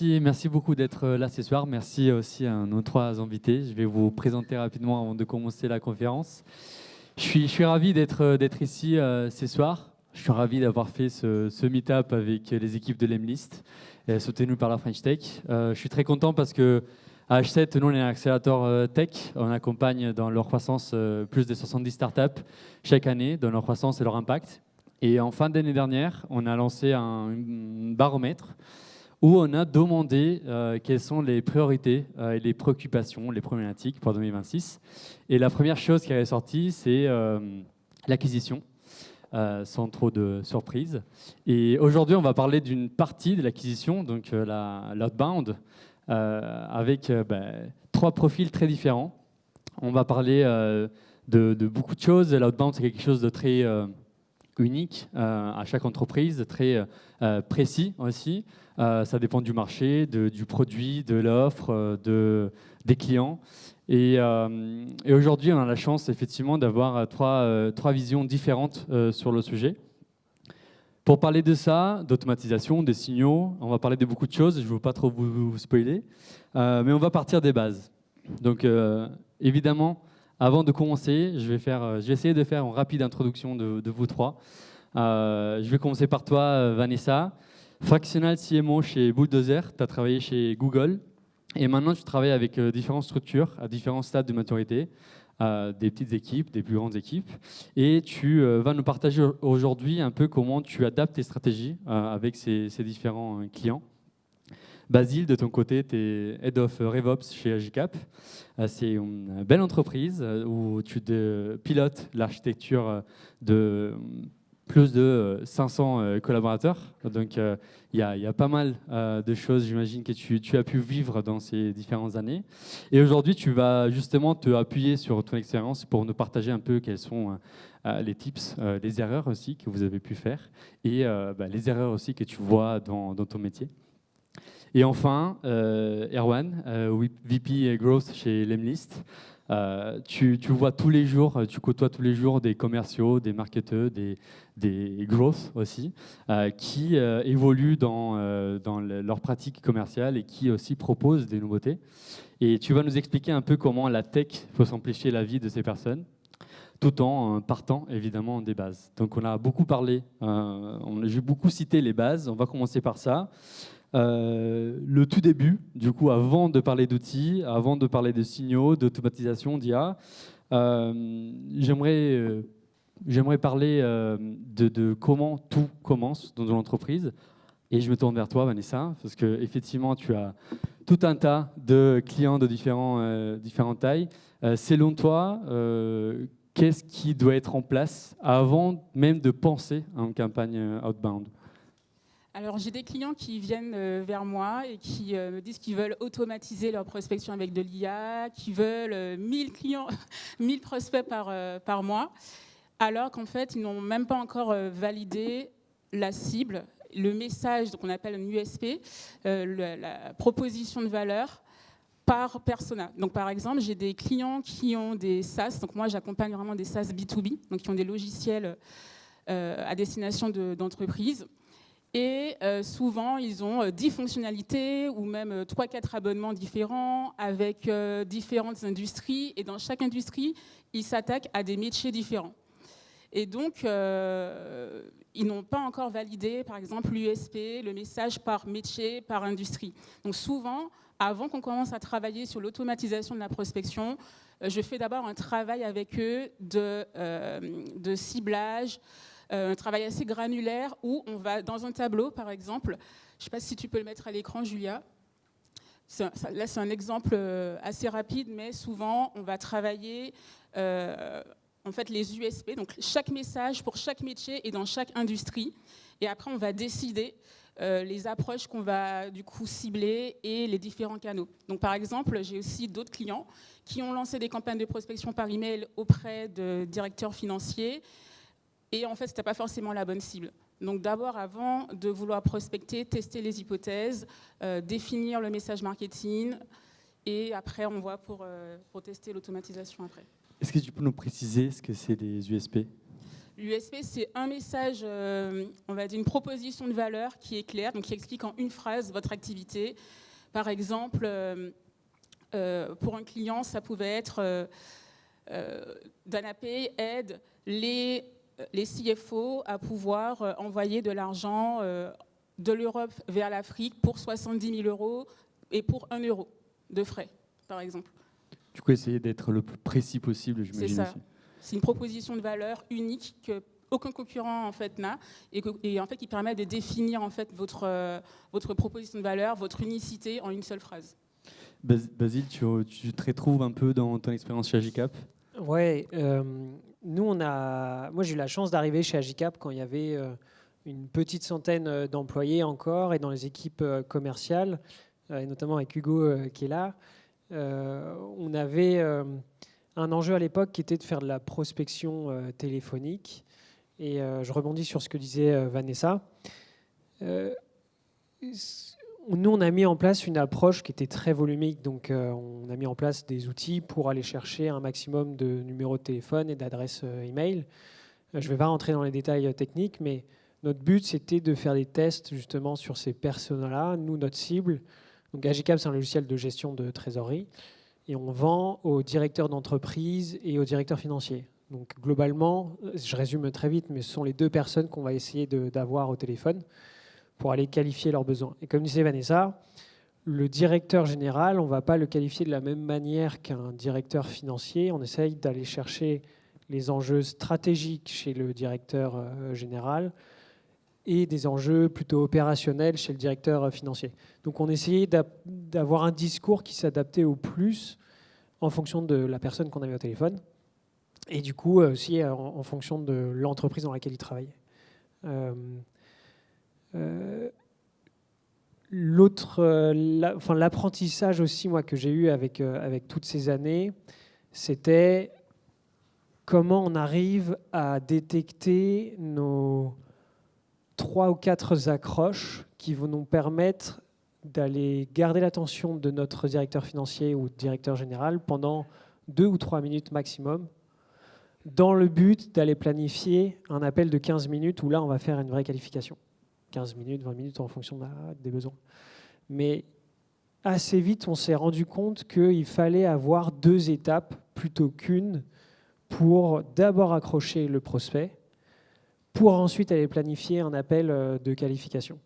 merci beaucoup d'être là ce soir. Merci aussi à nos trois invités. Je vais vous présenter rapidement avant de commencer la conférence. Je suis ravi d'être ici ce soir. Je suis ravi d'avoir fait ce meet-up avec les équipes de l'Emlist, soutenu par la French Tech. Je suis très content parce que à H7, nous, on est un accélérateur tech. On accompagne dans leur croissance plus de 70 startups chaque année, dans leur croissance et leur impact. Et en fin d'année dernière, on a lancé un baromètre où on a demandé quelles sont les priorités et les préoccupations, les problématiques pour 2026. Et la première chose qui est ressortie, c'est l'acquisition, sans trop de surprises. Et aujourd'hui, on va parler d'une partie de l'acquisition, donc l'outbound, avec trois profils très différents. On va parler de beaucoup de choses. L'outbound, c'est quelque chose de très unique à chaque entreprise, très précis aussi. Ça dépend du marché, du produit, de l'offre, des clients. Et aujourd'hui, on a la chance effectivement d'avoir trois visions différentes sur le sujet. Pour parler de ça, d'automatisation, des signaux, on va parler de beaucoup de choses. Je ne veux pas trop vous spoiler, mais on va partir des bases. Donc évidemment, avant de commencer, je vais essayer de faire une rapide introduction de vous trois. Je vais commencer par toi, Vanessa. Fractional CMO chez Bulldozer, tu as travaillé chez Google. Et maintenant, tu travailles avec différentes structures à différents stades de maturité, des petites équipes, des plus grandes équipes. Et tu vas nous partager aujourd'hui un peu comment tu adaptes tes stratégies avec ces différents clients. Basile, de ton côté, tu es Head of RevOps chez Agicap. C'est une belle entreprise où tu pilotes l'architecture de plus de 500 collaborateurs. Donc, il y a pas mal de choses, j'imagine, que tu as pu vivre dans ces différentes années. Et aujourd'hui, tu vas justement te appuyer sur ton expérience pour nous partager un peu quels sont les tips, les erreurs aussi que vous avez pu faire et les erreurs aussi que tu vois dans ton métier. Et enfin, Erwan, VP Growth chez Lemlist. Tu vois tous les jours, tu côtoies tous les jours des commerciaux, des marketeurs, des growth aussi, qui évoluent dans leurs pratiques commerciales et qui aussi proposent des nouveautés. Et tu vas nous expliquer un peu comment la tech peut simplifier la vie de ces personnes, tout en partant évidemment des bases. Donc on a beaucoup parlé, j'ai beaucoup cité les bases, on va commencer par ça. Le tout début, du coup, avant de parler d'outils, avant de parler de signaux, d'automatisation, d'IA, j'aimerais parler de comment tout commence dans une entreprise. Et je me tourne vers toi, Vanessa, parce qu'effectivement, tu as tout un tas de clients de différentes tailles. Selon toi, qu'est-ce qui doit être en place avant même de penser à une campagne outbound ? Alors, j'ai des clients qui viennent vers moi et qui me disent qu'ils veulent automatiser leur prospection avec de l'IA, qui veulent 1000 clients, 1000 prospects par mois, alors qu'en fait, ils n'ont même pas encore validé la cible, le message qu'on appelle un USP, la proposition de valeur par persona. Donc, par exemple, j'ai des clients qui ont des SaaS, donc moi, j'accompagne vraiment des SaaS B2B, donc qui ont des logiciels à destination d'entreprises. Et souvent, ils ont 10 fonctionnalités ou même 3-4 abonnements différents avec différentes industries. Et dans chaque industrie, ils s'attaquent à des métiers différents. Et donc, ils n'ont pas encore validé, par exemple, l'USP, le message par métier, par industrie. Donc souvent, avant qu'on commence à travailler sur l'automatisation de la prospection, je fais d'abord un travail avec eux de ciblage, un travail assez granulaire où on va dans un tableau, par exemple. Je ne sais pas si tu peux le mettre à l'écran, Julia. Là, c'est un exemple assez rapide, mais souvent, on va travailler en fait, les USP, donc chaque message pour chaque métier et dans chaque industrie. Et après, on va décider les approches qu'on va du coup cibler et les différents canaux. Donc, par exemple, j'ai aussi d'autres clients qui ont lancé des campagnes de prospection par email auprès de directeurs financiers. Et en fait, ce n'était pas forcément la bonne cible. Donc d'abord, avant de vouloir prospecter, tester les hypothèses, définir le message marketing, et après, on voit pour tester l'automatisation après. Est-ce que tu peux nous préciser ce que c'est les USP ? L'USP, c'est un message, on va dire une proposition de valeur qui est claire, donc qui explique en une phrase votre activité. Par exemple, pour un client, ça pouvait être DanaPay aide les CFO à pouvoir envoyer de l'argent de l'Europe vers l'Afrique pour 70 000 € et pour 1 euro de frais, par exemple. Du coup, essayer d'être le plus précis possible, C'est j'imagine ça. aussi. C'est une proposition de valeur unique que aucun concurrent en fait n'a et en fait qui permet de définir en fait votre proposition de valeur, votre unicité en une seule phrase. Basile, tu te retrouves un peu dans ton expérience chez Agicap? Ouais, moi j'ai eu la chance d'arriver chez Agicap quand il y avait une petite centaine d'employés encore et dans les équipes commerciales, et notamment avec Hugo qui est là, on avait un enjeu à l'époque qui était de faire de la prospection téléphonique. Et je rebondis sur ce que disait Vanessa. Nous, on a mis en place une approche qui était très volumique. Donc, on a mis en place des outils pour aller chercher un maximum de numéros de téléphone et d'adresses email. Je ne vais pas rentrer dans les détails techniques, mais notre but, c'était de faire des tests justement sur ces personas-là. Nous, notre cible, donc Agicap, c'est un logiciel de gestion de trésorerie. Et on vend aux directeurs d'entreprise et aux directeurs financiers. Donc globalement, je résume très vite, mais ce sont les deux personnes qu'on va essayer d'avoir au téléphone pour aller qualifier leurs besoins. Et comme disait Vanessa, le directeur général, on ne va pas le qualifier de la même manière qu'un directeur financier. On essaye d'aller chercher les enjeux stratégiques chez le directeur général et des enjeux plutôt opérationnels chez le directeur financier. Donc on essayait d'avoir un discours qui s'adaptait au plus en fonction de la personne qu'on avait au téléphone et du coup aussi en fonction de l'entreprise dans laquelle il travaillait. L'apprentissage aussi moi, que j'ai eu avec toutes ces années, c'était comment on arrive à détecter nos 3 ou 4 accroches qui vont nous permettre d'aller garder l'attention de notre directeur financier ou directeur général pendant 2 ou 3 minutes maximum, dans le but d'aller planifier un appel de 15 minutes où là, on va faire une vraie qualification. 15 minutes, 20 minutes en fonction des besoins. Mais assez vite, on s'est rendu compte qu'il fallait avoir 2 étapes plutôt qu'une pour d'abord accrocher le prospect, pour ensuite aller planifier un appel de qualification.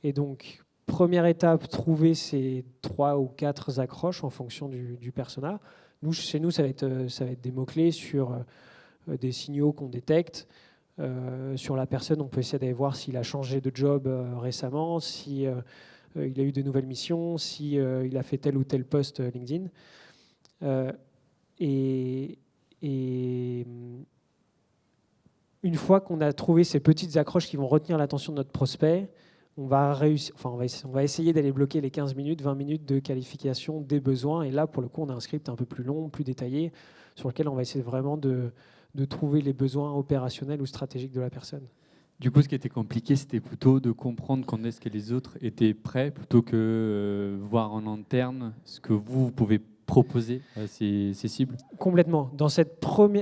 Et donc, première étape, trouver ces 3 ou 4 accroches en fonction du persona. Chez nous, ça va être des mots-clés sur des signaux qu'on détecte. Sur la personne, on peut essayer d'aller voir s'il a changé de job récemment, si il a eu de nouvelles missions, si il a fait tel ou tel post LinkedIn. Et une fois qu'on a trouvé ces petites accroches qui vont retenir l'attention de notre prospect, on va essayer d'aller bloquer les 15 minutes, 20 minutes de qualification des besoins. Et là, pour le coup, on a un script un peu plus long, plus détaillé, sur lequel on va essayer vraiment de trouver les besoins opérationnels ou stratégiques de la personne. Du coup, ce qui était compliqué, c'était plutôt de comprendre quand est-ce que les autres étaient prêts, plutôt que voir en interne ce que vous pouvez proposer à ces cibles. Complètement. Dans cette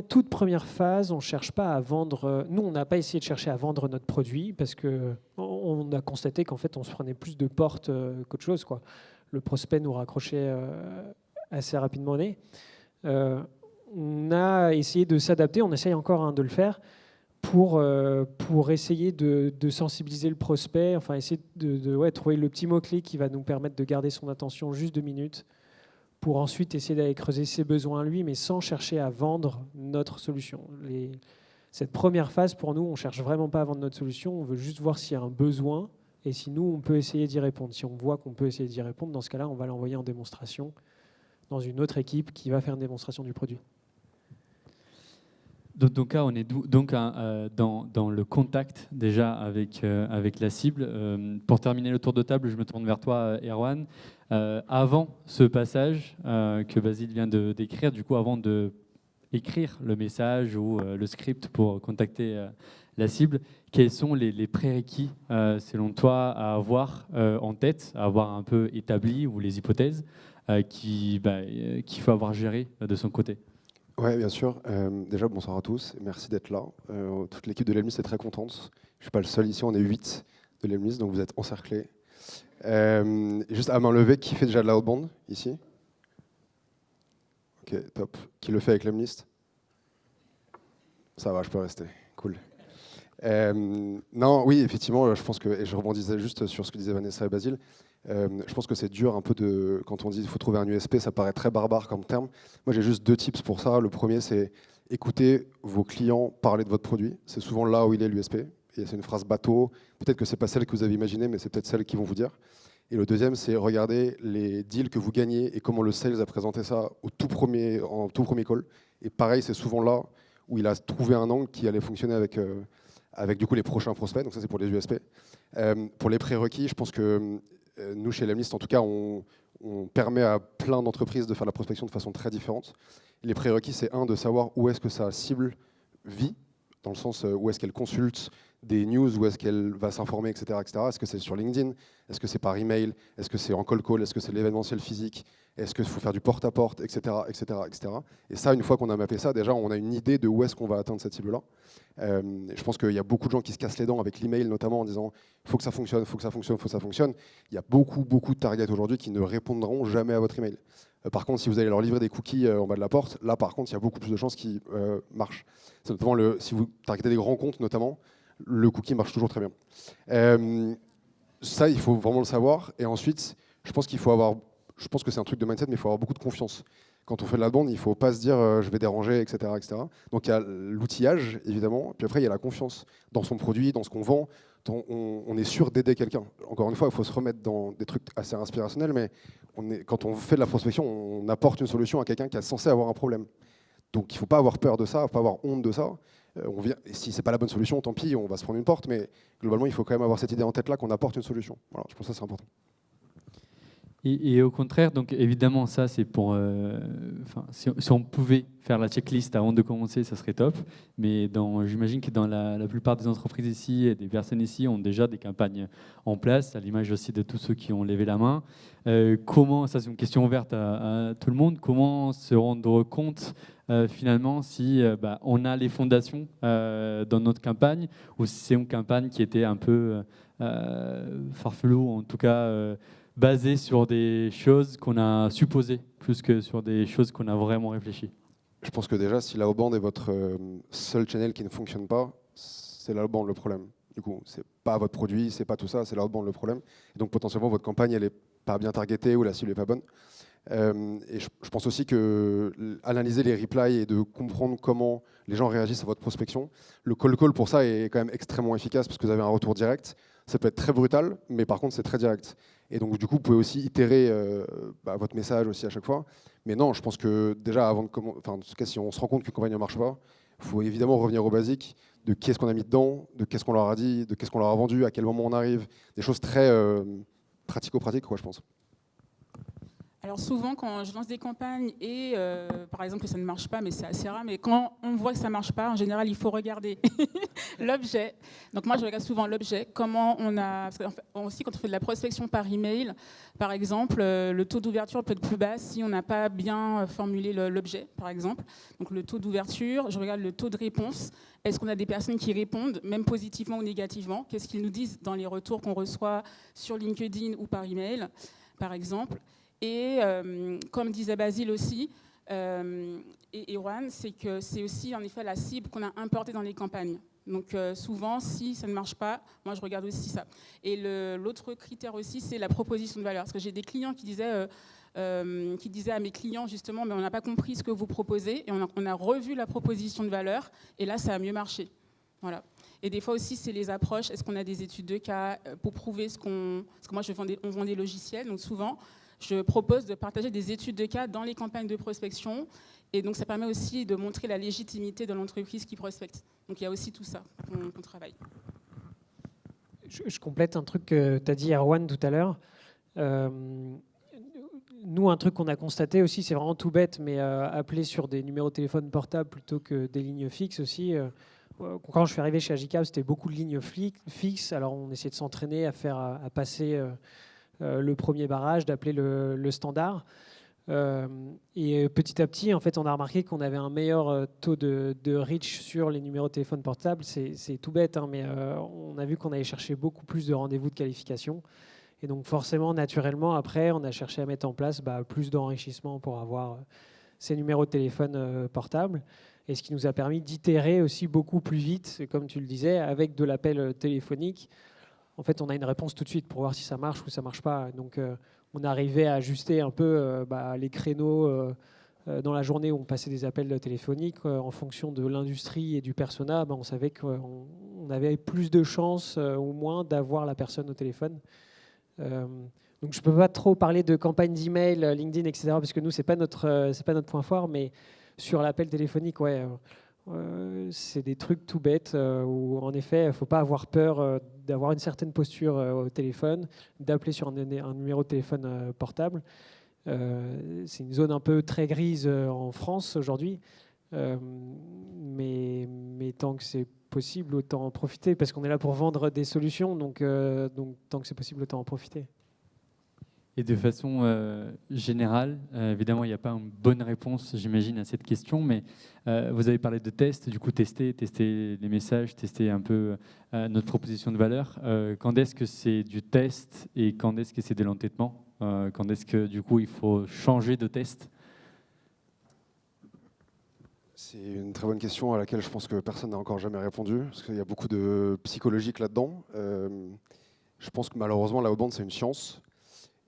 toute première phase, on ne cherche pas à vendre. Nous, on n'a pas essayé de chercher à vendre notre produit parce qu'on a constaté qu'en fait, on se prenait plus de portes qu'autre chose, quoi. Le prospect nous raccrochait assez rapidement au nez. On a essayé de s'adapter, on essaye encore de le faire pour essayer de sensibiliser le prospect, enfin essayer de trouver le petit mot-clé qui va nous permettre de garder son attention juste 2 minutes pour ensuite essayer d'aller creuser ses besoins lui, mais sans chercher à vendre notre solution. Cette première phase, pour nous, on ne cherche vraiment pas à vendre notre solution, on veut juste voir s'il y a un besoin et si nous, on peut essayer d'y répondre. Si on voit qu'on peut essayer d'y répondre, dans ce cas-là, on va l'envoyer en démonstration dans une autre équipe qui va faire une démonstration du produit. Donc là, on est dans le contact déjà avec la cible. Pour terminer le tour de table, je me tourne vers toi, Erwan. Avant ce passage que Basile vient de décrire, du coup, avant de écrire le message ou le script pour contacter la cible, quels sont les prérequis, selon toi, à avoir en tête, à avoir un peu établi, ou les hypothèses qu'il faut avoir gérées de son côté? Ouais, bien sûr. Déjà, bonsoir à tous. Merci d'être là. Toute l'équipe de l'EMLIS est très contente. Je ne suis pas le seul ici, on est 8 de l'EMLIS, donc vous êtes encerclés. Juste à main levée, qui fait déjà de la outbound ici? Ok, top. Qui le fait avec l'EMLIS? Ça va, je peux rester. Cool. Non, oui, effectivement, je pense que, et je rebondissais juste sur ce que disaient Vanessa et Basile, je pense que c'est dur un peu quand on dit qu'il faut trouver un USP, ça paraît très barbare comme terme. Moi, j'ai juste 2 tips pour ça. Le premier, c'est écouter vos clients parler de votre produit. C'est souvent là où il est l'USP. Et c'est une phrase bateau. Peut-être que c'est pas celle que vous avez imaginée, mais c'est peut-être celle qu'ils vont vous dire. Et le deuxième, c'est regarder les deals que vous gagnez et comment le sales a présenté ça en tout premier call. Et pareil, c'est souvent là où il a trouvé un angle qui allait fonctionner avec du coup les prochains prospects. Donc ça, c'est pour les USP. Pour les prérequis, je pense que nous, chez Lemlist, en tout cas, on permet à plein d'entreprises de faire la prospection de façon très différente. Les prérequis, c'est de savoir où est-ce que sa cible vit, dans le sens où est-ce qu'elle consulte des news, où est-ce qu'elle va s'informer, etc., etc. Est-ce que c'est sur LinkedIn? Est-ce que c'est par email? Est-ce que c'est en cold call? Est-ce que c'est l'événementiel physique? Est-ce qu'il faut faire du porte-à-porte, etc., etc., etc. Et ça, une fois qu'on a mappé ça, déjà, on a une idée de où est-ce qu'on va atteindre cette cible-là. Je pense qu'il y a beaucoup de gens qui se cassent les dents avec l'email, notamment en disant « il faut que ça fonctionne, il faut que ça fonctionne, il faut que ça fonctionne ». Il y a beaucoup de targets aujourd'hui qui ne répondront jamais à votre email. Par contre, si vous allez leur livrer des cookies en bas de la porte, là, par contre, il y a beaucoup plus de chances qu'ils marchent. C'est notamment si vous targetez des grands comptes, notamment, le cookie marche toujours très bien. Ça, il faut vraiment le savoir. Et ensuite, je pense que c'est un truc de mindset, mais il faut avoir beaucoup de confiance. Quand on fait de la bande, il ne faut pas se dire je vais déranger, etc., etc. Donc il y a l'outillage, évidemment, puis après il y a la confiance dans son produit, dans ce qu'on vend. On est sûr d'aider quelqu'un. Encore une fois, il faut se remettre dans des trucs assez inspirationnels, mais quand on fait de la prospection, on apporte une solution à quelqu'un qui est censé avoir un problème. Donc il ne faut pas avoir peur de ça, il ne faut pas avoir honte de ça. Et si ce n'est pas la bonne solution, tant pis, on va se prendre une porte, mais globalement, il faut quand même avoir cette idée en tête là qu'on apporte une solution. Voilà, je pense que ça c'est important. Et au contraire, donc évidemment, ça c'est pour. Si on pouvait faire la checklist avant de commencer, ça serait top. Mais j'imagine que dans la plupart des entreprises ici et des personnes ici ont déjà des campagnes en place, à l'image aussi de tous ceux qui ont levé la main. Comment, ça c'est une question ouverte à tout le monde, comment se rendre compte finalement si on a les fondations dans notre campagne ou si c'est une campagne qui était un peu farfelue, en tout cas. Basé sur des choses qu'on a supposées, plus que sur des choses qu'on a vraiment réfléchies. Je pense que déjà, si la outbound est votre seul channel qui ne fonctionne pas, c'est la outbound le problème. Du coup, c'est pas votre produit, c'est pas tout ça, c'est la outbound le problème. Et donc potentiellement, votre campagne, elle est pas bien targetée ou la cible est pas bonne. Et je pense aussi que analyser les replies et de comprendre comment les gens réagissent à votre prospection, le call pour ça est quand même extrêmement efficace parce que vous avez un retour direct. Ça peut être très brutal, mais par contre, c'est très direct. Et donc, du coup, vous pouvez aussi itérer votre message aussi à chaque fois. Mais non, je pense que déjà, en tout cas, si on se rend compte qu'une campagne ne marche pas, il faut évidemment revenir au basique de qu'est-ce qu'on a mis dedans, de qu'est-ce qu'on leur a dit, de qu'est-ce qu'on leur a vendu, à quel moment on arrive. Des choses très pratico-pratiques, quoi, je pense. Alors souvent, quand je lance des campagnes et par exemple que ça ne marche pas, mais c'est assez rare, mais quand on voit que ça ne marche pas, en général, il faut regarder l'objet. Donc moi, je regarde souvent l'objet, comment on a... Parce aussi, quand on fait de la prospection par email, par exemple, le taux d'ouverture peut être plus bas si on n'a pas bien formulé l'objet, par exemple. Donc le taux d'ouverture, je regarde le taux de réponse. Est-ce qu'on a des personnes qui répondent, même positivement ou négativement? Qu'est-ce qu'ils nous disent dans les retours qu'on reçoit sur LinkedIn ou par email, par exemple? Et comme disait Basile aussi, et Erwan, c'est que c'est aussi en effet la cible qu'on a importée dans les campagnes. Donc souvent, si ça ne marche pas, moi je regarde aussi ça. Et l'autre critère aussi, c'est la proposition de valeur. Parce que j'ai des clients qui disaient à mes clients justement, mais on n'a pas compris ce que vous proposez, et on a revu la proposition de valeur, et là ça a mieux marché. Voilà. Et des fois aussi, c'est les approches. Est-ce qu'on a des études de cas pour prouver ce qu'on... Parce que moi, on vend des logiciels, donc souvent... Je propose de partager des études de cas dans les campagnes de prospection. Et donc, ça permet aussi de montrer la légitimité de l'entreprise qui prospecte. Donc, il y a aussi tout ça qu'on travaille. Je complète un truc que tu as dit, Erwan, tout à l'heure. Nous, un truc qu'on a constaté aussi, c'est vraiment tout bête, mais appeler sur des numéros de téléphone portables plutôt que des lignes fixes aussi. Quand je suis arrivé chez Agicap, c'était beaucoup de lignes fixes. Alors, on essayait de s'entraîner à passer... le premier barrage, d'appeler le standard. Et petit à petit, en fait, on a remarqué qu'on avait un meilleur taux de reach sur les numéros de téléphone portable. C'est tout bête, hein, mais on a vu qu'on allait chercher beaucoup plus de rendez-vous de qualification. Et donc forcément, naturellement, après, on a cherché à mettre en place plus d'enrichissement pour avoir ces numéros de téléphone portable. Et ce qui nous a permis d'itérer aussi beaucoup plus vite, comme tu le disais, avec de l'appel téléphonique. En fait, on a une réponse tout de suite pour voir si ça marche ou ça ne marche pas. Donc, on arrivait à ajuster un peu les créneaux dans la journée où on passait des appels téléphoniques en fonction de l'industrie et du persona. On savait qu'on avait plus de chances ou moins d'avoir la personne au téléphone. Donc, je ne peux pas trop parler de campagne d'email, LinkedIn, etc., parce que nous, ce n'est pas notre point fort, mais sur l'appel téléphonique, ouais, c'est des trucs tout bêtes où, en effet, il ne faut pas avoir peur d'avoir une certaine posture au téléphone, d'appeler sur un numéro de téléphone portable. C'est une zone un peu très grise en France aujourd'hui, mais tant que c'est possible, autant en profiter, parce qu'on est là pour vendre des solutions, donc tant que c'est possible, autant en profiter. Et de façon générale, évidemment, il n'y a pas une bonne réponse, j'imagine, à cette question, mais vous avez parlé de tests, du coup, tester les messages, tester un peu notre proposition de valeur. Quand est-ce que c'est du test et quand est-ce que c'est de l'entêtement? Quand est-ce que, du coup, il faut changer de test? C'est une très bonne question à laquelle je pense que personne n'a encore jamais répondu, parce qu'il y a beaucoup de psychologique là-dedans. Je pense que malheureusement, la outbound, c'est une science.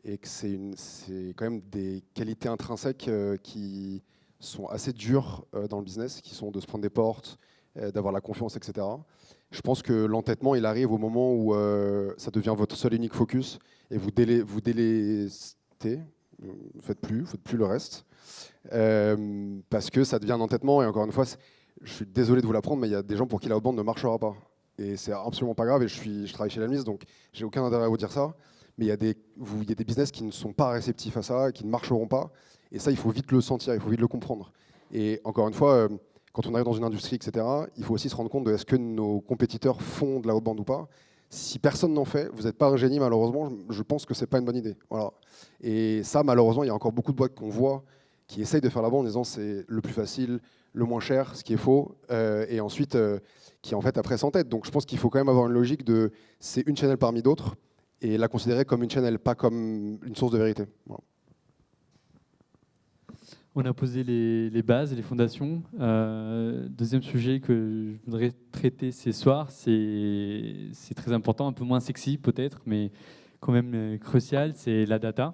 Et que c'est quand même des qualités intrinsèques qui sont assez dures dans le business, qui sont de se prendre des portes, d'avoir la confiance, etc. Je pense que l'entêtement, il arrive au moment où ça devient votre seul et unique focus et vous délestez, vous faites plus le reste, parce que ça devient un entêtement. Et encore une fois, je suis désolé de vous l'apprendre, mais il y a des gens pour qui la outbound ne marchera pas. Et c'est absolument pas grave. Et je travaille chez l'Almis, donc j'ai aucun intérêt à vous dire ça. Mais il y a des business qui ne sont pas réceptifs à ça, qui ne marcheront pas. Et ça, il faut vite le sentir, il faut vite le comprendre. Et encore une fois, quand on arrive dans une industrie, etc., il faut aussi se rendre compte de est-ce que nos compétiteurs font de la outbound ou pas. Si personne n'en fait, vous n'êtes pas un génie, malheureusement, je pense que ce n'est pas une bonne idée. Voilà. Et ça, malheureusement, il y a encore beaucoup de boîtes qu'on voit qui essayent de faire la outbound en disant c'est le plus facile, le moins cher, ce qui est faux, et ensuite qui en fait après s'entêtent. Donc je pense qu'il faut quand même avoir une logique de c'est une channel parmi d'autres, et la considérer comme une channel, pas comme une source de vérité. Voilà. On a posé les bases, les fondations. Deuxième sujet que je voudrais traiter ce soir, c'est très important, un peu moins sexy peut-être, mais quand même crucial, c'est la data.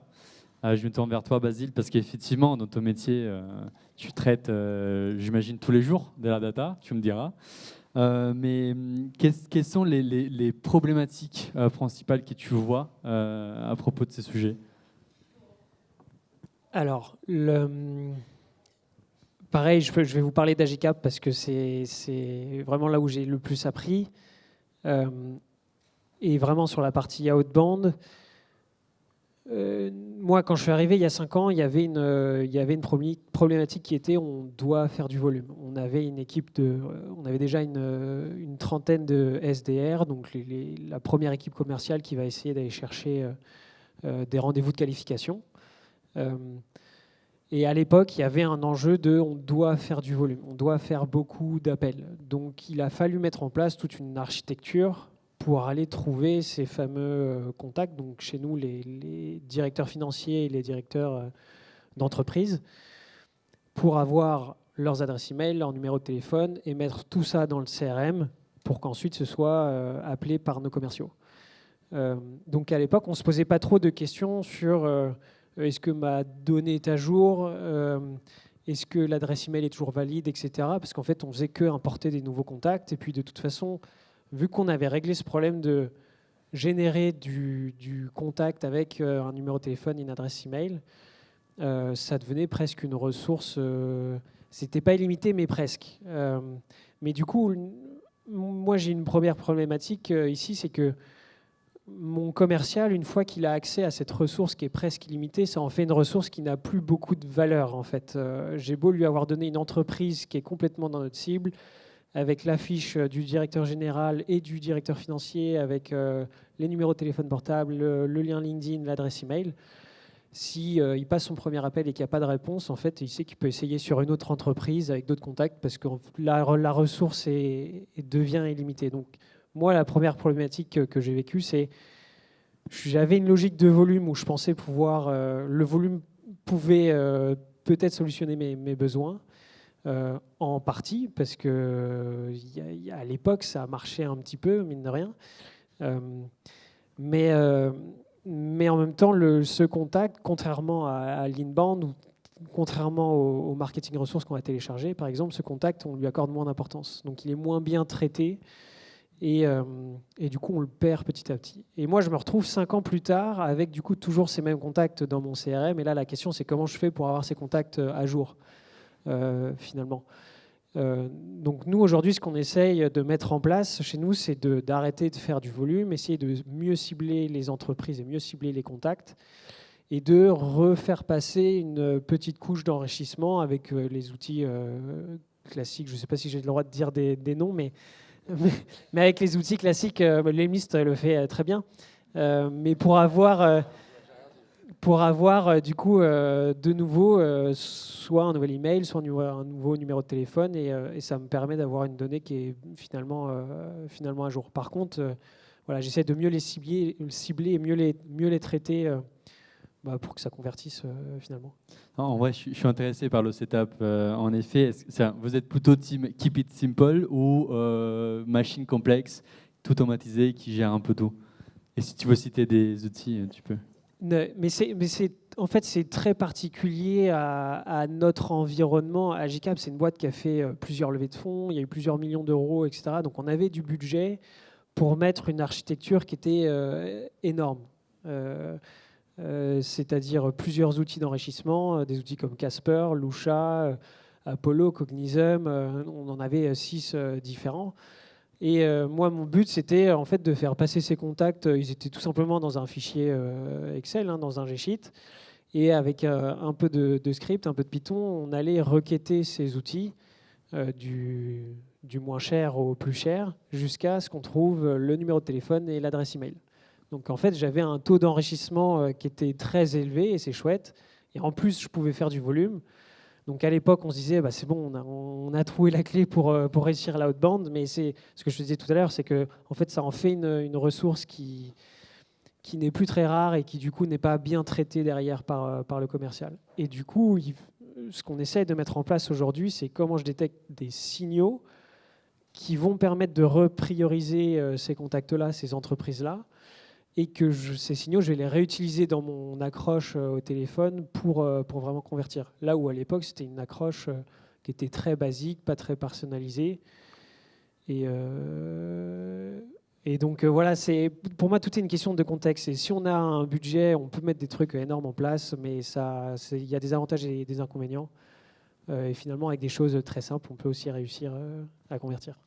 Je me tourne vers toi, Basile, parce qu'effectivement, dans ton métier, tu traites, j'imagine, tous les jours de la data, tu me diras. Mais quelles sont les problématiques principales que tu vois à propos de ces sujets? Alors, pareil, je vais vous parler d'Agicap parce que c'est vraiment là où j'ai le plus appris. Et vraiment sur la partie outbound, moi, quand je suis arrivé il y a 5 ans, il y avait une problématique qui était on doit faire du volume. On avait une équipe on avait déjà une trentaine de SDR, donc la première équipe commerciale qui va essayer d'aller chercher des rendez-vous de qualification. Et à l'époque, il y avait un enjeu on doit faire du volume, on doit faire beaucoup d'appels. Donc, il a fallu mettre en place toute une architecture pour aller trouver ces fameux contacts. Donc, chez nous, les directeurs financiers et les directeurs d'entreprise, pour avoir leurs adresses e-mail, leur numéro de téléphone et mettre tout ça dans le CRM pour qu'ensuite ce soit appelé par nos commerciaux. Donc, à l'époque, on ne se posait pas trop de questions sur est-ce que ma donnée est à jour, est-ce que l'adresse email est toujours valide, etc. Parce qu'en fait, on faisait que importer des nouveaux contacts. Et puis, de toute façon, vu qu'on avait réglé ce problème de générer du contact avec un numéro de téléphone et une adresse email, ça devenait presque une ressource. C'était pas illimité, mais presque. Mais du coup, moi, j'ai une première problématique ici, c'est que mon commercial, une fois qu'il a accès à cette ressource qui est presque illimitée, ça en fait une ressource qui n'a plus beaucoup de valeur, en fait. J'ai beau lui avoir donné une entreprise qui est complètement dans notre cible, avec l'affiche du directeur général et du directeur financier, avec les numéros de téléphone portable, le lien LinkedIn, l'adresse email. Si il passe son premier appel et qu'il n'y a pas de réponse, en fait, il sait qu'il peut essayer sur une autre entreprise avec d'autres contacts parce que la ressource devient illimitée. Donc, moi, la première problématique que j'ai vécue, c'est j'avais une logique de volume où je pensais pouvoir... le volume pouvait peut-être solutionner mes besoins, en partie, parce que à l'époque, ça marchait un petit peu, mine de rien. Mais en même temps, ce contact, contrairement à l'inbound, ou contrairement au marketing ressources qu'on va télécharger, par exemple, ce contact, on lui accorde moins d'importance. Donc, il est moins bien traité. Et du coup, on le perd petit à petit. Et moi, je me retrouve 5 ans plus tard avec du coup toujours ces mêmes contacts dans mon CRM. Et là, la question, c'est comment je fais pour avoir ces contacts à jour, finalement. Donc nous, aujourd'hui, ce qu'on essaye de mettre en place chez nous, c'est d'arrêter de faire du volume, essayer de mieux cibler les entreprises et mieux cibler les contacts, et de refaire passer une petite couche d'enrichissement avec les outils classiques. Je ne sais pas si j'ai le droit de dire des noms, mais avec les outils classiques, l'Emlist le fait très bien. Mais pour avoir du coup de nouveau soit un nouvel email, soit un nouveau numéro de téléphone, et ça me permet d'avoir une donnée qui est finalement à jour. Par contre, voilà, j'essaie de mieux les cibler et mieux les traiter pour que ça convertisse finalement. Non, en vrai, je suis intéressé par le setup. En effet, vous êtes plutôt team keep it simple ou machine complexe, tout automatisé, qui gère un peu tout? Et si tu veux citer des outils, tu peux. En fait, c'est très particulier à notre environnement. Agicap, c'est une boîte qui a fait plusieurs levées de fonds, il y a eu plusieurs millions d'euros, etc. Donc on avait du budget pour mettre une architecture qui était énorme. C'est-à-dire plusieurs outils d'enrichissement, des outils comme Casper, Lusha, Apollo, Cognism, on en avait 6 différents. Et moi, mon but, c'était en fait de faire passer ces contacts. Ils étaient tout simplement dans un fichier Excel, dans un G-Sheet. Et avec un peu de script, un peu de Python, on allait requêter ces outils du moins cher au plus cher jusqu'à ce qu'on trouve le numéro de téléphone et l'adresse email. Donc en fait, j'avais un taux d'enrichissement qui était très élevé et c'est chouette. Et en plus, je pouvais faire du volume. Donc à l'époque, on se disait, c'est bon, on a trouvé la clé pour réussir l'outbound. Mais c'est ce que je te disais tout à l'heure, c'est que en fait, ça en fait une ressource qui n'est plus très rare et qui du coup n'est pas bien traitée derrière par le commercial. Et du coup, ce qu'on essaie de mettre en place aujourd'hui, c'est comment je détecte des signaux qui vont permettre de reprioriser ces contacts-là, ces entreprises-là, et que ces signaux, je vais les réutiliser dans mon accroche au téléphone pour vraiment convertir. Là où à l'époque, c'était une accroche qui était très basique, pas très personnalisée. Et donc voilà, pour moi, tout est une question de contexte. Et si on a un budget, on peut mettre des trucs énormes en place, mais il y a des avantages et des inconvénients. Et finalement, avec des choses très simples, on peut aussi réussir à convertir.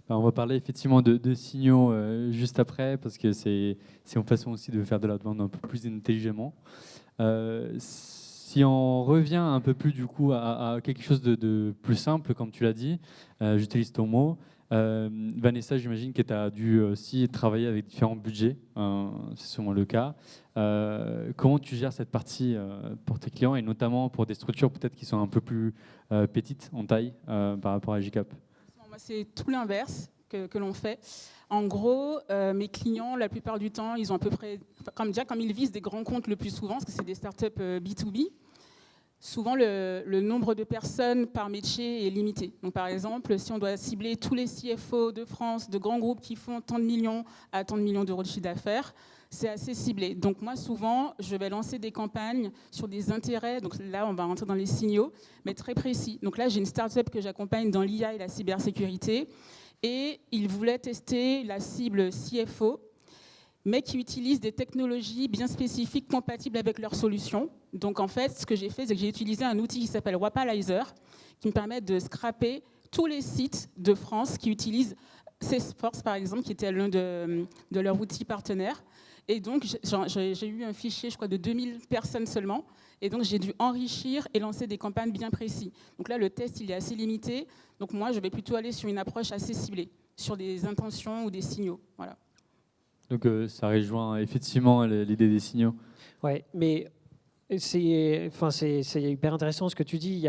On va parler effectivement de signaux juste après, parce que c'est une façon aussi de faire de l'outbound un peu plus intelligemment. Si on revient un peu plus du coup à quelque chose de plus simple, comme tu l'as dit, j'utilise ton mot. Vanessa, j'imagine que tu as dû aussi travailler avec différents budgets, c'est souvent le cas. Comment tu gères cette partie pour tes clients et notamment pour des structures peut-être qui sont un peu plus petites en taille par rapport à Agicap? Moi, c'est tout l'inverse que l'on fait. En gros, mes clients, la plupart du temps, ils ont à peu près, comme ils visent des grands comptes le plus souvent, parce que c'est des startups B2B, souvent le nombre de personnes par métier est limité. Donc, par exemple, si on doit cibler tous les CFO de France, de grands groupes qui font tant de millions à tant de millions d'euros de chiffre d'affaires, c'est assez ciblé. Donc moi, souvent, je vais lancer des campagnes sur des intérêts. Donc là, on va rentrer dans les signaux, mais très précis. Donc là, j'ai une start-up que j'accompagne dans l'IA et la cybersécurité. Et ils voulaient tester la cible CFO, mais qui utilise des technologies bien spécifiques compatibles avec leurs solutions. Donc en fait, ce que j'ai fait, c'est que j'ai utilisé un outil qui s'appelle Wapalizer, qui me permet de scraper tous les sites de France qui utilisent Salesforce, par exemple, qui était l'un de leurs outils partenaires. Et donc, j'ai eu un fichier, je crois, de 2000 personnes seulement. Et donc, j'ai dû enrichir et lancer des campagnes bien précises. Donc là, le test, il est assez limité. Donc moi, je vais plutôt aller sur une approche assez ciblée, sur des intentions ou des signaux. Voilà. Donc, ça rejoint effectivement l'idée des signaux. Ouais, mais C'est hyper intéressant ce que tu dis.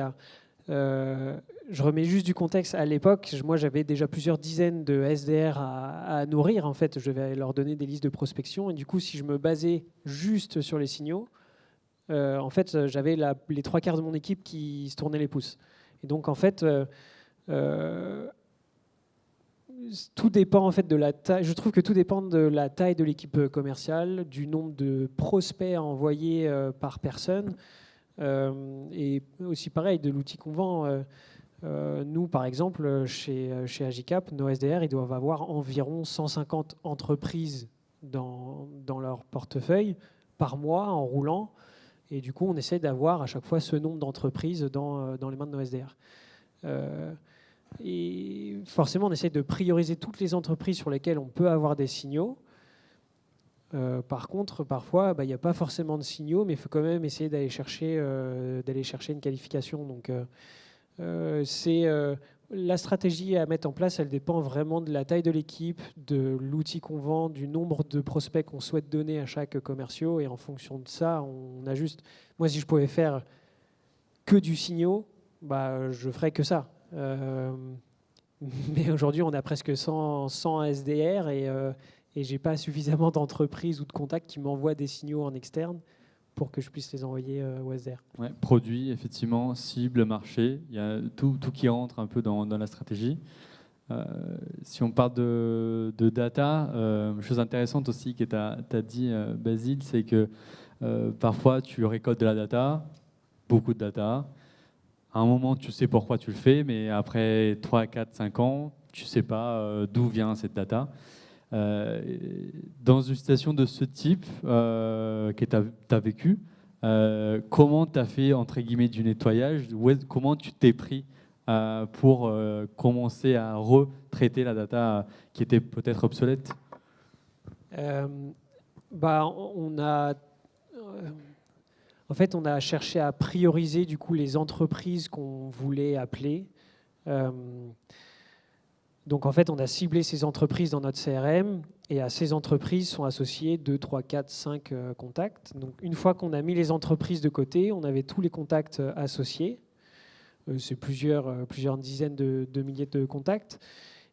Je remets juste du contexte. À l'époque, moi, j'avais déjà plusieurs dizaines de SDR à nourrir. En fait, je vais leur donner des listes de prospection. Et du coup, si je me basais juste sur les signaux, en fait, j'avais les 3/4 de mon équipe qui se tournaient les pouces. Et donc, en fait, tout dépend en fait de la taille. Je trouve que tout dépend de la taille de l'équipe commerciale, du nombre de prospects à envoyer par personne, et aussi pareil de l'outil qu'on vend. Nous, par exemple, chez Agicap, nos SDR, ils doivent avoir environ 150 entreprises dans leur portefeuille par mois en roulant. Et du coup, on essaie d'avoir à chaque fois ce nombre d'entreprises dans les mains de nos SDR. Et forcément, on essaie de prioriser toutes les entreprises sur lesquelles on peut avoir des signaux. Par contre, parfois, il n'y a pas forcément de signaux, mais il faut quand même essayer d'aller chercher une qualification. Donc, la stratégie à mettre en place, elle dépend vraiment de la taille de l'équipe, de l'outil qu'on vend, du nombre de prospects qu'on souhaite donner à chaque commerciaux. Et en fonction de ça, on ajuste. Moi, si je pouvais faire que du signaux, je ferais que ça. Mais aujourd'hui, on a presque 100 SDR et je n'ai pas suffisamment d'entreprises ou de contacts qui m'envoient des signaux en externe pour que je puisse les envoyer au SDR. Ouais, produit, effectivement, cible, marché, il y a tout qui rentre un peu dans la stratégie. Si on parle de data, une chose intéressante aussi que tu as dit, Basile, c'est que parfois tu récoltes de la data, beaucoup de data. À un moment, tu sais pourquoi tu le fais, mais après 3, 4, 5 ans, tu ne sais pas d'où vient cette data. Dans une situation de ce type que tu as vécu, comment tu as fait, entre guillemets, du nettoyage? Comment tu t'es pris pour commencer à retraiter la data qui était peut-être obsolète? En fait, on a cherché à prioriser du coup les entreprises qu'on voulait appeler. Donc en fait, on a ciblé ces entreprises dans notre CRM et à ces entreprises sont associés 2, 3, 4, 5 contacts. Donc une fois qu'on a mis les entreprises de côté, on avait tous les contacts associés. C'est plusieurs dizaines de milliers de contacts.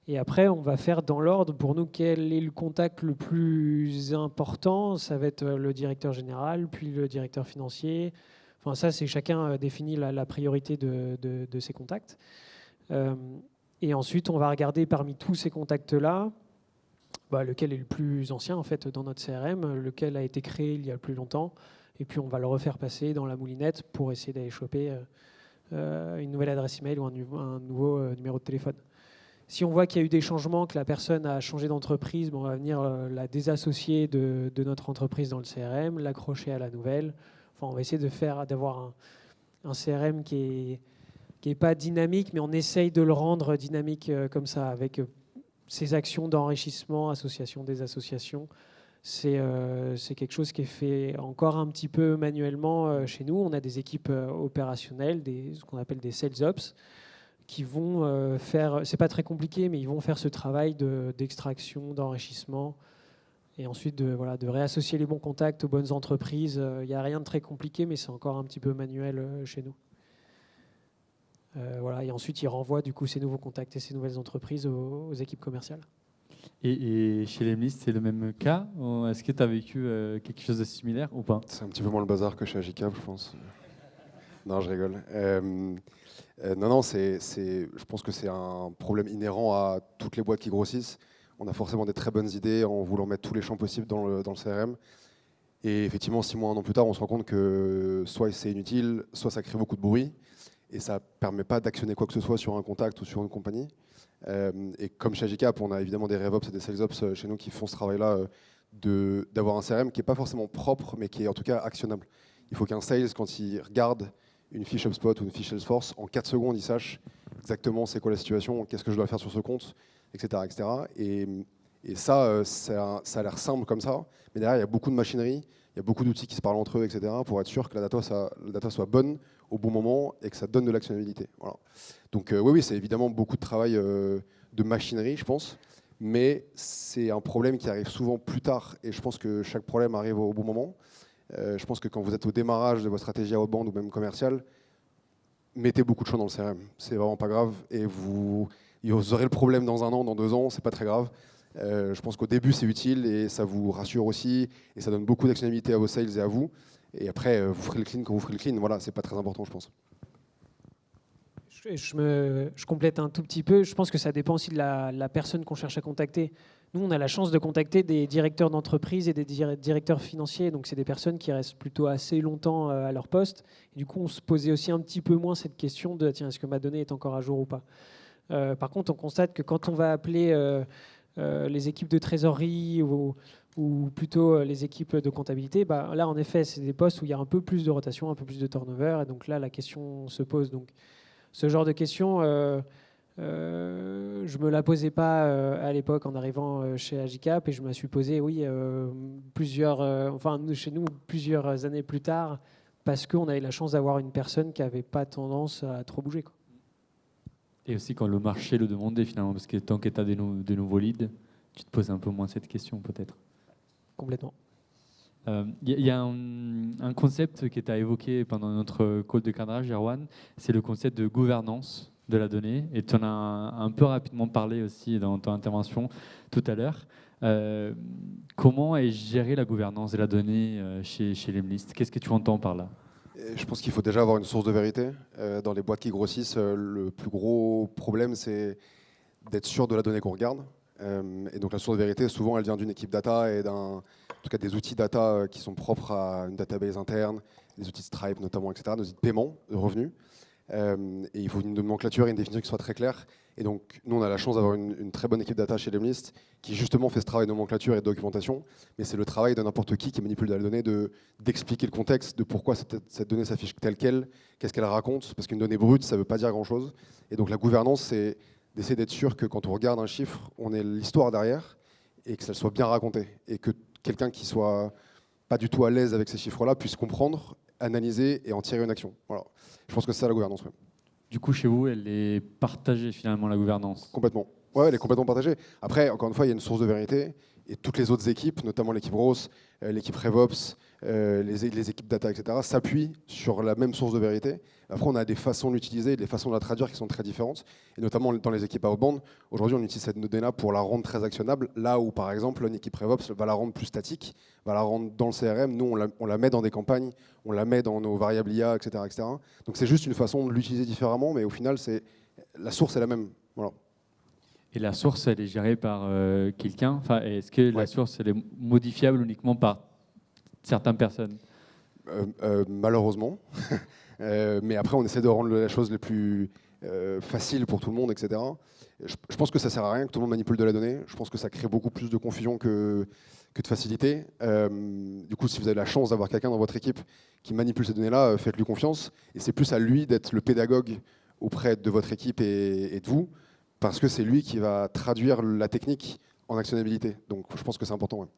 Et après, on va faire dans l'ordre. Pour nous, quel est le contact le plus important? Ça va être le directeur général, puis le directeur financier. Enfin, ça, c'est chacun définit la priorité de ses contacts. Et ensuite, on va regarder parmi tous ces contacts-là, lequel est le plus ancien en fait dans notre CRM, lequel a été créé il y a le plus longtemps. Et puis, on va le refaire passer dans la moulinette pour essayer d'aller choper une nouvelle adresse email ou un nouveau numéro de téléphone. Si on voit qu'il y a eu des changements, que la personne a changé d'entreprise, on va venir la désassocier de notre entreprise dans le CRM, l'accrocher à la nouvelle. Enfin, on va essayer d'avoir un CRM qui est pas dynamique, mais on essaye de le rendre dynamique comme ça, avec ces actions d'enrichissement, association, désassociation. C'est quelque chose qui est fait encore un petit peu manuellement chez nous. On a des équipes opérationnelles, ce qu'on appelle des sales ops, qui vont faire, c'est pas très compliqué, mais ils vont faire ce travail d'extraction, d'enrichissement, et ensuite de réassocier les bons contacts aux bonnes entreprises. Il n'y a rien de très compliqué, mais c'est encore un petit peu manuel chez nous. Et ensuite, ils renvoient du coup ces nouveaux contacts et ces nouvelles entreprises aux équipes commerciales. Et chez Lemlist, c'est le même cas? Est-ce que tu as vécu quelque chose de similaire ou pas? C'est un petit peu moins le bazar que chez Agicap, je pense. Non, je rigole. Non, je pense que c'est un problème inhérent à toutes les boîtes qui grossissent. On a forcément des très bonnes idées en voulant mettre tous les champs possibles dans le CRM. Et effectivement, 6 mois, 1 an plus tard, on se rend compte que soit c'est inutile, soit ça crée beaucoup de bruit. Et ça ne permet pas d'actionner quoi que ce soit sur un contact ou sur une compagnie. Et comme chez Agicap, on a évidemment des RevOps et des SalesOps chez nous qui font ce travail-là d'avoir un CRM qui n'est pas forcément propre, mais qui est en tout cas actionnable. Il faut qu'un sales, quand il regarde une fiche HubSpot ou une fiche Salesforce, en 4 secondes, il sache exactement c'est quoi la situation, qu'est-ce que je dois faire sur ce compte, etc. etc. Et ça a l'air simple comme ça, mais derrière, il y a beaucoup de machinerie, il y a beaucoup d'outils qui se parlent entre eux, etc., pour être sûr que la data soit bonne au bon moment et que ça donne de l'actionnabilité. Voilà. Donc oui, c'est évidemment beaucoup de travail de machinerie, je pense, mais c'est un problème qui arrive souvent plus tard, et je pense que chaque problème arrive au bon moment. Je pense que quand vous êtes au démarrage de votre stratégie outbound ou même commerciale, mettez beaucoup de choses dans le CRM. C'est vraiment pas grave. Et vous aurez le problème dans 1 an, dans 2 ans, c'est pas très grave. Je pense qu'au début, c'est utile et ça vous rassure aussi. Et ça donne beaucoup d'actionnalité à vos sales et à vous. Et après, vous ferez le clean quand vous ferez le clean. Voilà, c'est pas très important, je pense. Je complète un tout petit peu. Je pense que ça dépend aussi de la personne qu'on cherche à contacter. Nous, on a la chance de contacter des directeurs d'entreprise et des directeurs financiers. Donc, c'est des personnes qui restent plutôt assez longtemps à leur poste. Et du coup, on se posait aussi un petit peu moins cette question de tiens, est-ce que ma donnée est encore à jour ou pas. Par contre, on constate que quand on va appeler les équipes de trésorerie ou plutôt les équipes de comptabilité, bah, là, en effet, c'est des postes où il y a un peu plus de rotation, un peu plus de turnover. Et donc là, la question se pose. Donc, ce genre de questions, je ne me la posais pas à l'époque en arrivant chez Agicap et je me la suis posée, oui, chez nous, plusieurs années plus tard, parce qu'on avait la chance d'avoir une personne qui n'avait pas tendance à trop bouger, quoi. Et aussi quand le marché le demandait finalement, parce que tant que tu as de nouveaux leads, tu te poses un peu moins cette question peut-être. Complètement. Il y a un concept que tu as évoqué pendant notre call de cadrage, Erwan, c'est le concept de gouvernance de la donnée. Et tu en as un peu rapidement parlé aussi dans ton intervention tout à l'heure. Comment est gérée la gouvernance de la donnée chez Lemlist? Qu'est-ce que tu entends par là? Et je pense qu'il faut déjà avoir une source de vérité. Dans les boîtes qui grossissent, le plus gros problème, c'est d'être sûr de la donnée qu'on regarde. Et donc la source de vérité, souvent, elle vient d'une équipe data et en tout cas des outils data qui sont propres à une database interne, des outils de Stripe notamment, etc., des outils de paiement, de revenus. Et il faut une nomenclature et une définition qui soit très claire. Et donc, nous, on a la chance d'avoir une très bonne équipe data chez Lemlist qui, justement, fait ce travail de nomenclature et de documentation. Mais c'est le travail de n'importe qui manipule la donnée d'expliquer le contexte de pourquoi cette donnée s'affiche telle qu'elle, qu'est-ce qu'elle raconte. Parce qu'une donnée brute, ça ne veut pas dire grand-chose. Et donc, la gouvernance, c'est d'essayer d'être sûr que quand on regarde un chiffre, on ait l'histoire derrière et que ça soit bien raconté. Et que quelqu'un qui soit pas du tout à l'aise avec ces chiffres-là puisse comprendre, analyser et en tirer une action. Voilà. Je pense que c'est ça la gouvernance. Ouais. Du coup, chez vous, elle est partagée finalement, la gouvernance? Complètement. Ouais, elle est complètement partagée. Après, encore une fois, il y a une source de vérité. Et toutes les autres équipes, notamment l'équipe Ross, l'équipe RevOps, les équipes data, etc., s'appuient sur la même source de vérité. Après, on a des façons de l'utiliser, des façons de la traduire qui sont très différentes. Et notamment dans les équipes outbound, aujourd'hui, on utilise cette donnée-là pour la rendre très actionnable. Là où, par exemple, une équipe RevOps va la rendre plus statique, va la rendre dans le CRM. Nous, on la met dans des campagnes, on la met dans nos variables IA, etc., etc. Donc, c'est juste une façon de l'utiliser différemment, mais au final, la source est la même. Voilà. Et la source, elle est gérée par quelqu'un? Enfin, est-ce que la source, elle est modifiable uniquement par certaines personnes? Malheureusement. Mais après, on essaie de rendre la chose les plus facile pour tout le monde, etc. Je pense que ça sert à rien que tout le monde manipule de la donnée. Je pense que ça crée beaucoup plus de confusion que de facilité. Du coup, si vous avez la chance d'avoir quelqu'un dans votre équipe qui manipule ces données-là, faites-lui confiance. Et c'est plus à lui d'être le pédagogue auprès de votre équipe et de vous, parce que c'est lui qui va traduire la technique en actionnabilité. Donc je pense que c'est important. Ouais.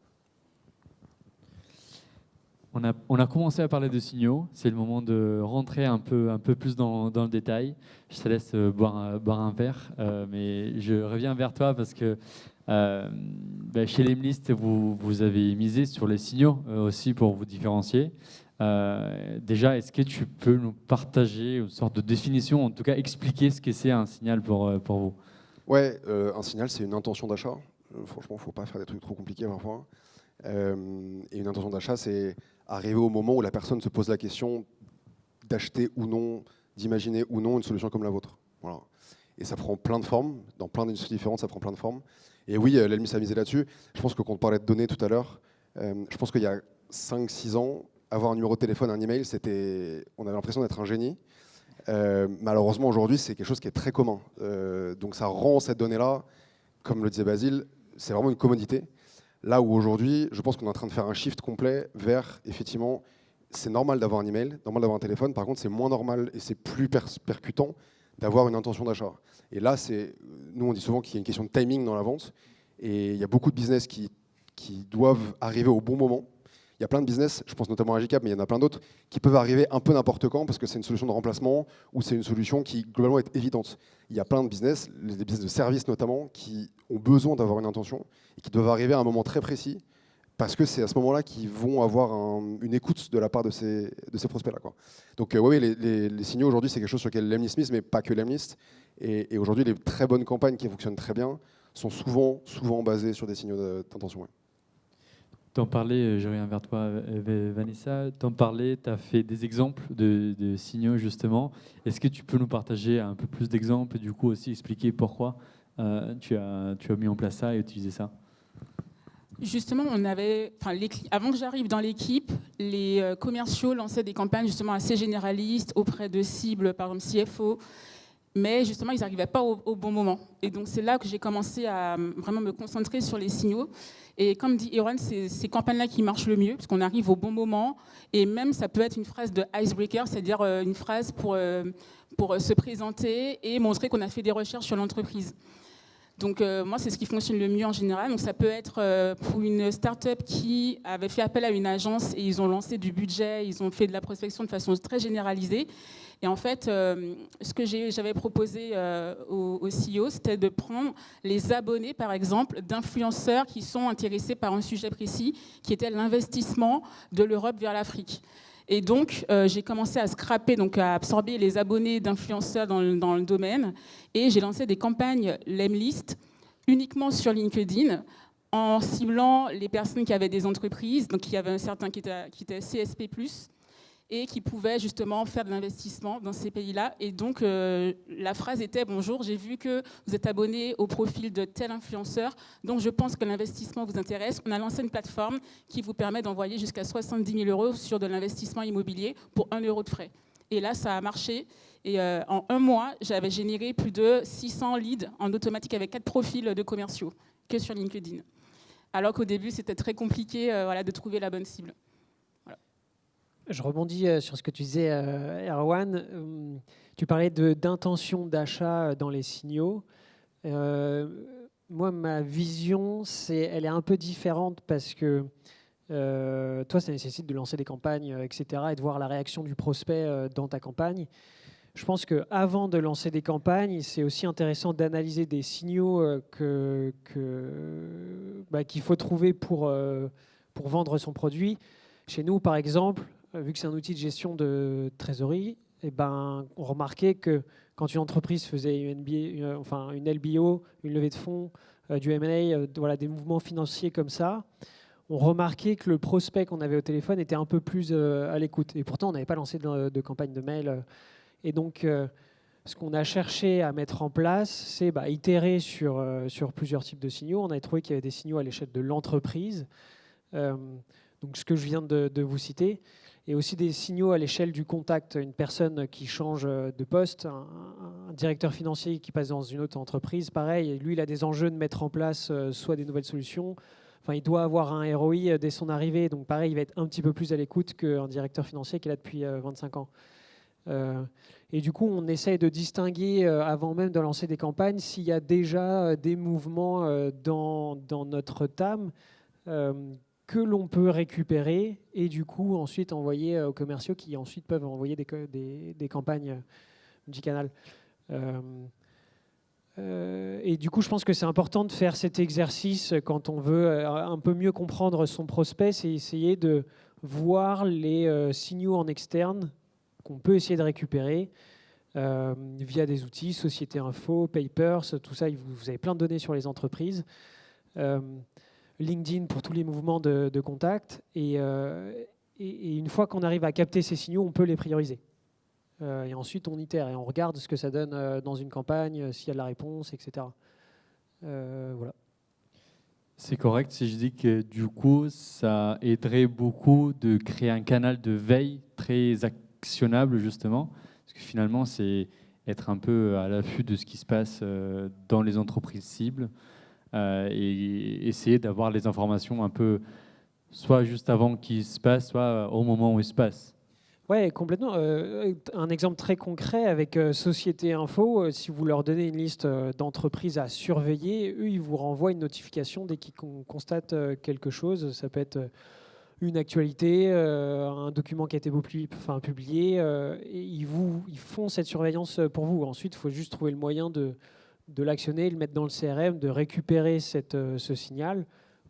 On a commencé à parler de signaux. C'est le moment de rentrer un peu plus dans le détail. Je te laisse boire un verre, mais je reviens vers toi parce que chez Lemlist, vous avez misé sur les signaux aussi pour vous différencier. Déjà, est-ce que tu peux nous partager une sorte de définition, en tout cas expliquer ce que c'est un signal pour vous? Ouais, un signal, c'est une intention d'achat. Franchement, il ne faut pas faire des trucs trop compliqués parfois. Et une intention d'achat, c'est arriver au moment où la personne se pose la question d'acheter ou non, d'imaginer ou non une solution comme la vôtre. Voilà. Et ça prend plein de formes, dans plein d'industries différentes, ça prend plein de formes. Et oui, Lemlist a misé là-dessus. Je pense que quand on parlait de données tout à l'heure, je pense qu'il y a 5-6 ans, avoir un numéro de téléphone, un email, on avait l'impression d'être un génie. Malheureusement, aujourd'hui, c'est quelque chose qui est très commun. Donc ça rend cette donnée-là, comme le disait Basile, c'est vraiment une commodité. Là où aujourd'hui, je pense qu'on est en train de faire un shift complet vers, effectivement, c'est normal d'avoir un email, normal d'avoir un téléphone. Par contre, c'est moins normal et c'est plus percutant d'avoir une intention d'achat. Et là, nous, on dit souvent qu'il y a une question de timing dans la vente. Et il y a beaucoup de business qui doivent arriver au bon moment. Il y a plein de business, je pense notamment à Agicap, mais il y en a plein d'autres, qui peuvent arriver un peu n'importe quand parce que c'est une solution de remplacement ou c'est une solution qui, globalement, est évidente. Il y a plein de business, des business de services notamment, qui ont besoin d'avoir une intention et qui doivent arriver à un moment très précis parce que c'est à ce moment-là qu'ils vont avoir une écoute de la part de ces prospects-là, quoi. Donc oui, les signaux aujourd'hui, c'est quelque chose sur lequel Lemlist mise, mais pas que Lemlist. Et aujourd'hui, les très bonnes campagnes qui fonctionnent très bien sont souvent basées sur des signaux d'intention. Ouais. T'en parlais, je reviens vers toi, Vanessa. T'en parlais, tu as fait des exemples de signaux, justement. Est-ce que tu peux nous partager un peu plus d'exemples et du coup aussi expliquer pourquoi tu as mis en place ça et utilisé ça? Justement, avant que j'arrive dans l'équipe, les commerciaux lançaient des campagnes justement assez généralistes auprès de cibles, par exemple CFO, mais justement, ils n'arrivaient pas au bon moment. Et donc, c'est là que j'ai commencé à vraiment me concentrer sur les signaux. Et comme dit Erwan, c'est ces campagnes-là qui marchent le mieux, parce qu'on arrive au bon moment. Et même, ça peut être une phrase de icebreaker, c'est-à-dire une phrase pour se présenter et montrer qu'on a fait des recherches sur l'entreprise. Donc moi, c'est ce qui fonctionne le mieux en général. Donc ça peut être pour une start-up qui avait fait appel à une agence et ils ont lancé du budget, ils ont fait de la prospection de façon très généralisée. Et en fait, ce que j'avais proposé au CEO, c'était de prendre les abonnés, par exemple, d'influenceurs qui sont intéressés par un sujet précis, qui était l'investissement de l'Europe vers l'Afrique. Et donc, j'ai commencé à scraper, donc à absorber les abonnés d'influenceurs dans le domaine. Et j'ai lancé des campagnes Lemlist uniquement sur LinkedIn en ciblant les personnes qui avaient des entreprises. Donc, il y avait un certain qui était CSP+, et qui pouvaient justement faire de l'investissement dans ces pays-là. Et donc, la phrase était « Bonjour, j'ai vu que vous êtes abonné au profil de tel influenceur, donc je pense que l'investissement vous intéresse. On a lancé une plateforme qui vous permet d'envoyer jusqu'à 70 000 € sur de l'investissement immobilier pour 1 € de frais. » Et là, ça a marché. Et en un mois, j'avais généré plus de 600 leads en automatique avec 4 profils de commerciaux que sur LinkedIn. Alors qu'au début, c'était très compliqué de trouver la bonne cible. Je rebondis sur ce que tu disais, Erwan. Tu parlais d'intention d'achat dans les signaux. Moi, ma vision, elle est un peu différente parce que toi, ça nécessite de lancer des campagnes, etc., et de voir la réaction du prospect dans ta campagne. Je pense qu'avant de lancer des campagnes, c'est aussi intéressant d'analyser des signaux qu'il faut trouver pour vendre son produit. Chez nous, par exemple, vu que c'est un outil de gestion de trésorerie, on remarquait que quand une entreprise faisait une LBO, une levée de fonds, du M&A, des mouvements financiers comme ça, on remarquait que le prospect qu'on avait au téléphone était un peu plus à l'écoute. Et pourtant, on n'avait pas lancé de campagne de mail. Et donc, ce qu'on a cherché à mettre en place, c'est itérer sur plusieurs types de signaux. On a trouvé qu'il y avait des signaux à l'échelle de l'entreprise, donc ce que je viens de vous citer, et aussi des signaux à l'échelle du contact, une personne qui change de poste, un directeur financier qui passe dans une autre entreprise, pareil, lui il a des enjeux de mettre en place soit des nouvelles solutions, il doit avoir un ROI dès son arrivée, donc pareil, il va être un petit peu plus à l'écoute qu'un directeur financier qui est là depuis 25 ans. Et du coup, on essaye de distinguer, avant même de lancer des campagnes, s'il y a déjà des mouvements dans notre TAM que l'on peut récupérer et du coup ensuite envoyer aux commerciaux qui ensuite peuvent envoyer des campagnes multicanales. Et du coup, je pense que c'est important de faire cet exercice quand on veut un peu mieux comprendre son prospect, c'est essayer de voir les signaux en externe qu'on peut essayer de récupérer via des outils, Société Info, Papers, tout ça, vous avez plein de données sur les entreprises. LinkedIn pour tous les mouvements de contact. Et une fois qu'on arrive à capter ces signaux, on peut les prioriser. Et ensuite, on itère et on regarde ce que ça donne dans une campagne, s'il y a de la réponse, etc. Voilà. C'est correct si je dis que du coup, ça aiderait beaucoup de créer un canal de veille très actionnable, justement. Parce que finalement, c'est être un peu à l'affût de ce qui se passe dans les entreprises cibles. Et essayer d'avoir les informations un peu soit juste avant qu'il se passe, soit au moment où il se passe. Oui, complètement. Un exemple très concret avec Société Info, si vous leur donnez une liste d'entreprises à surveiller, eux, ils vous renvoient une notification dès qu'ils constatent quelque chose. Ça peut être une actualité, un document qui a été publié, et ils font cette surveillance pour vous. Ensuite, il faut juste trouver le moyen de l'actionner, le mettre dans le CRM, de récupérer ce signal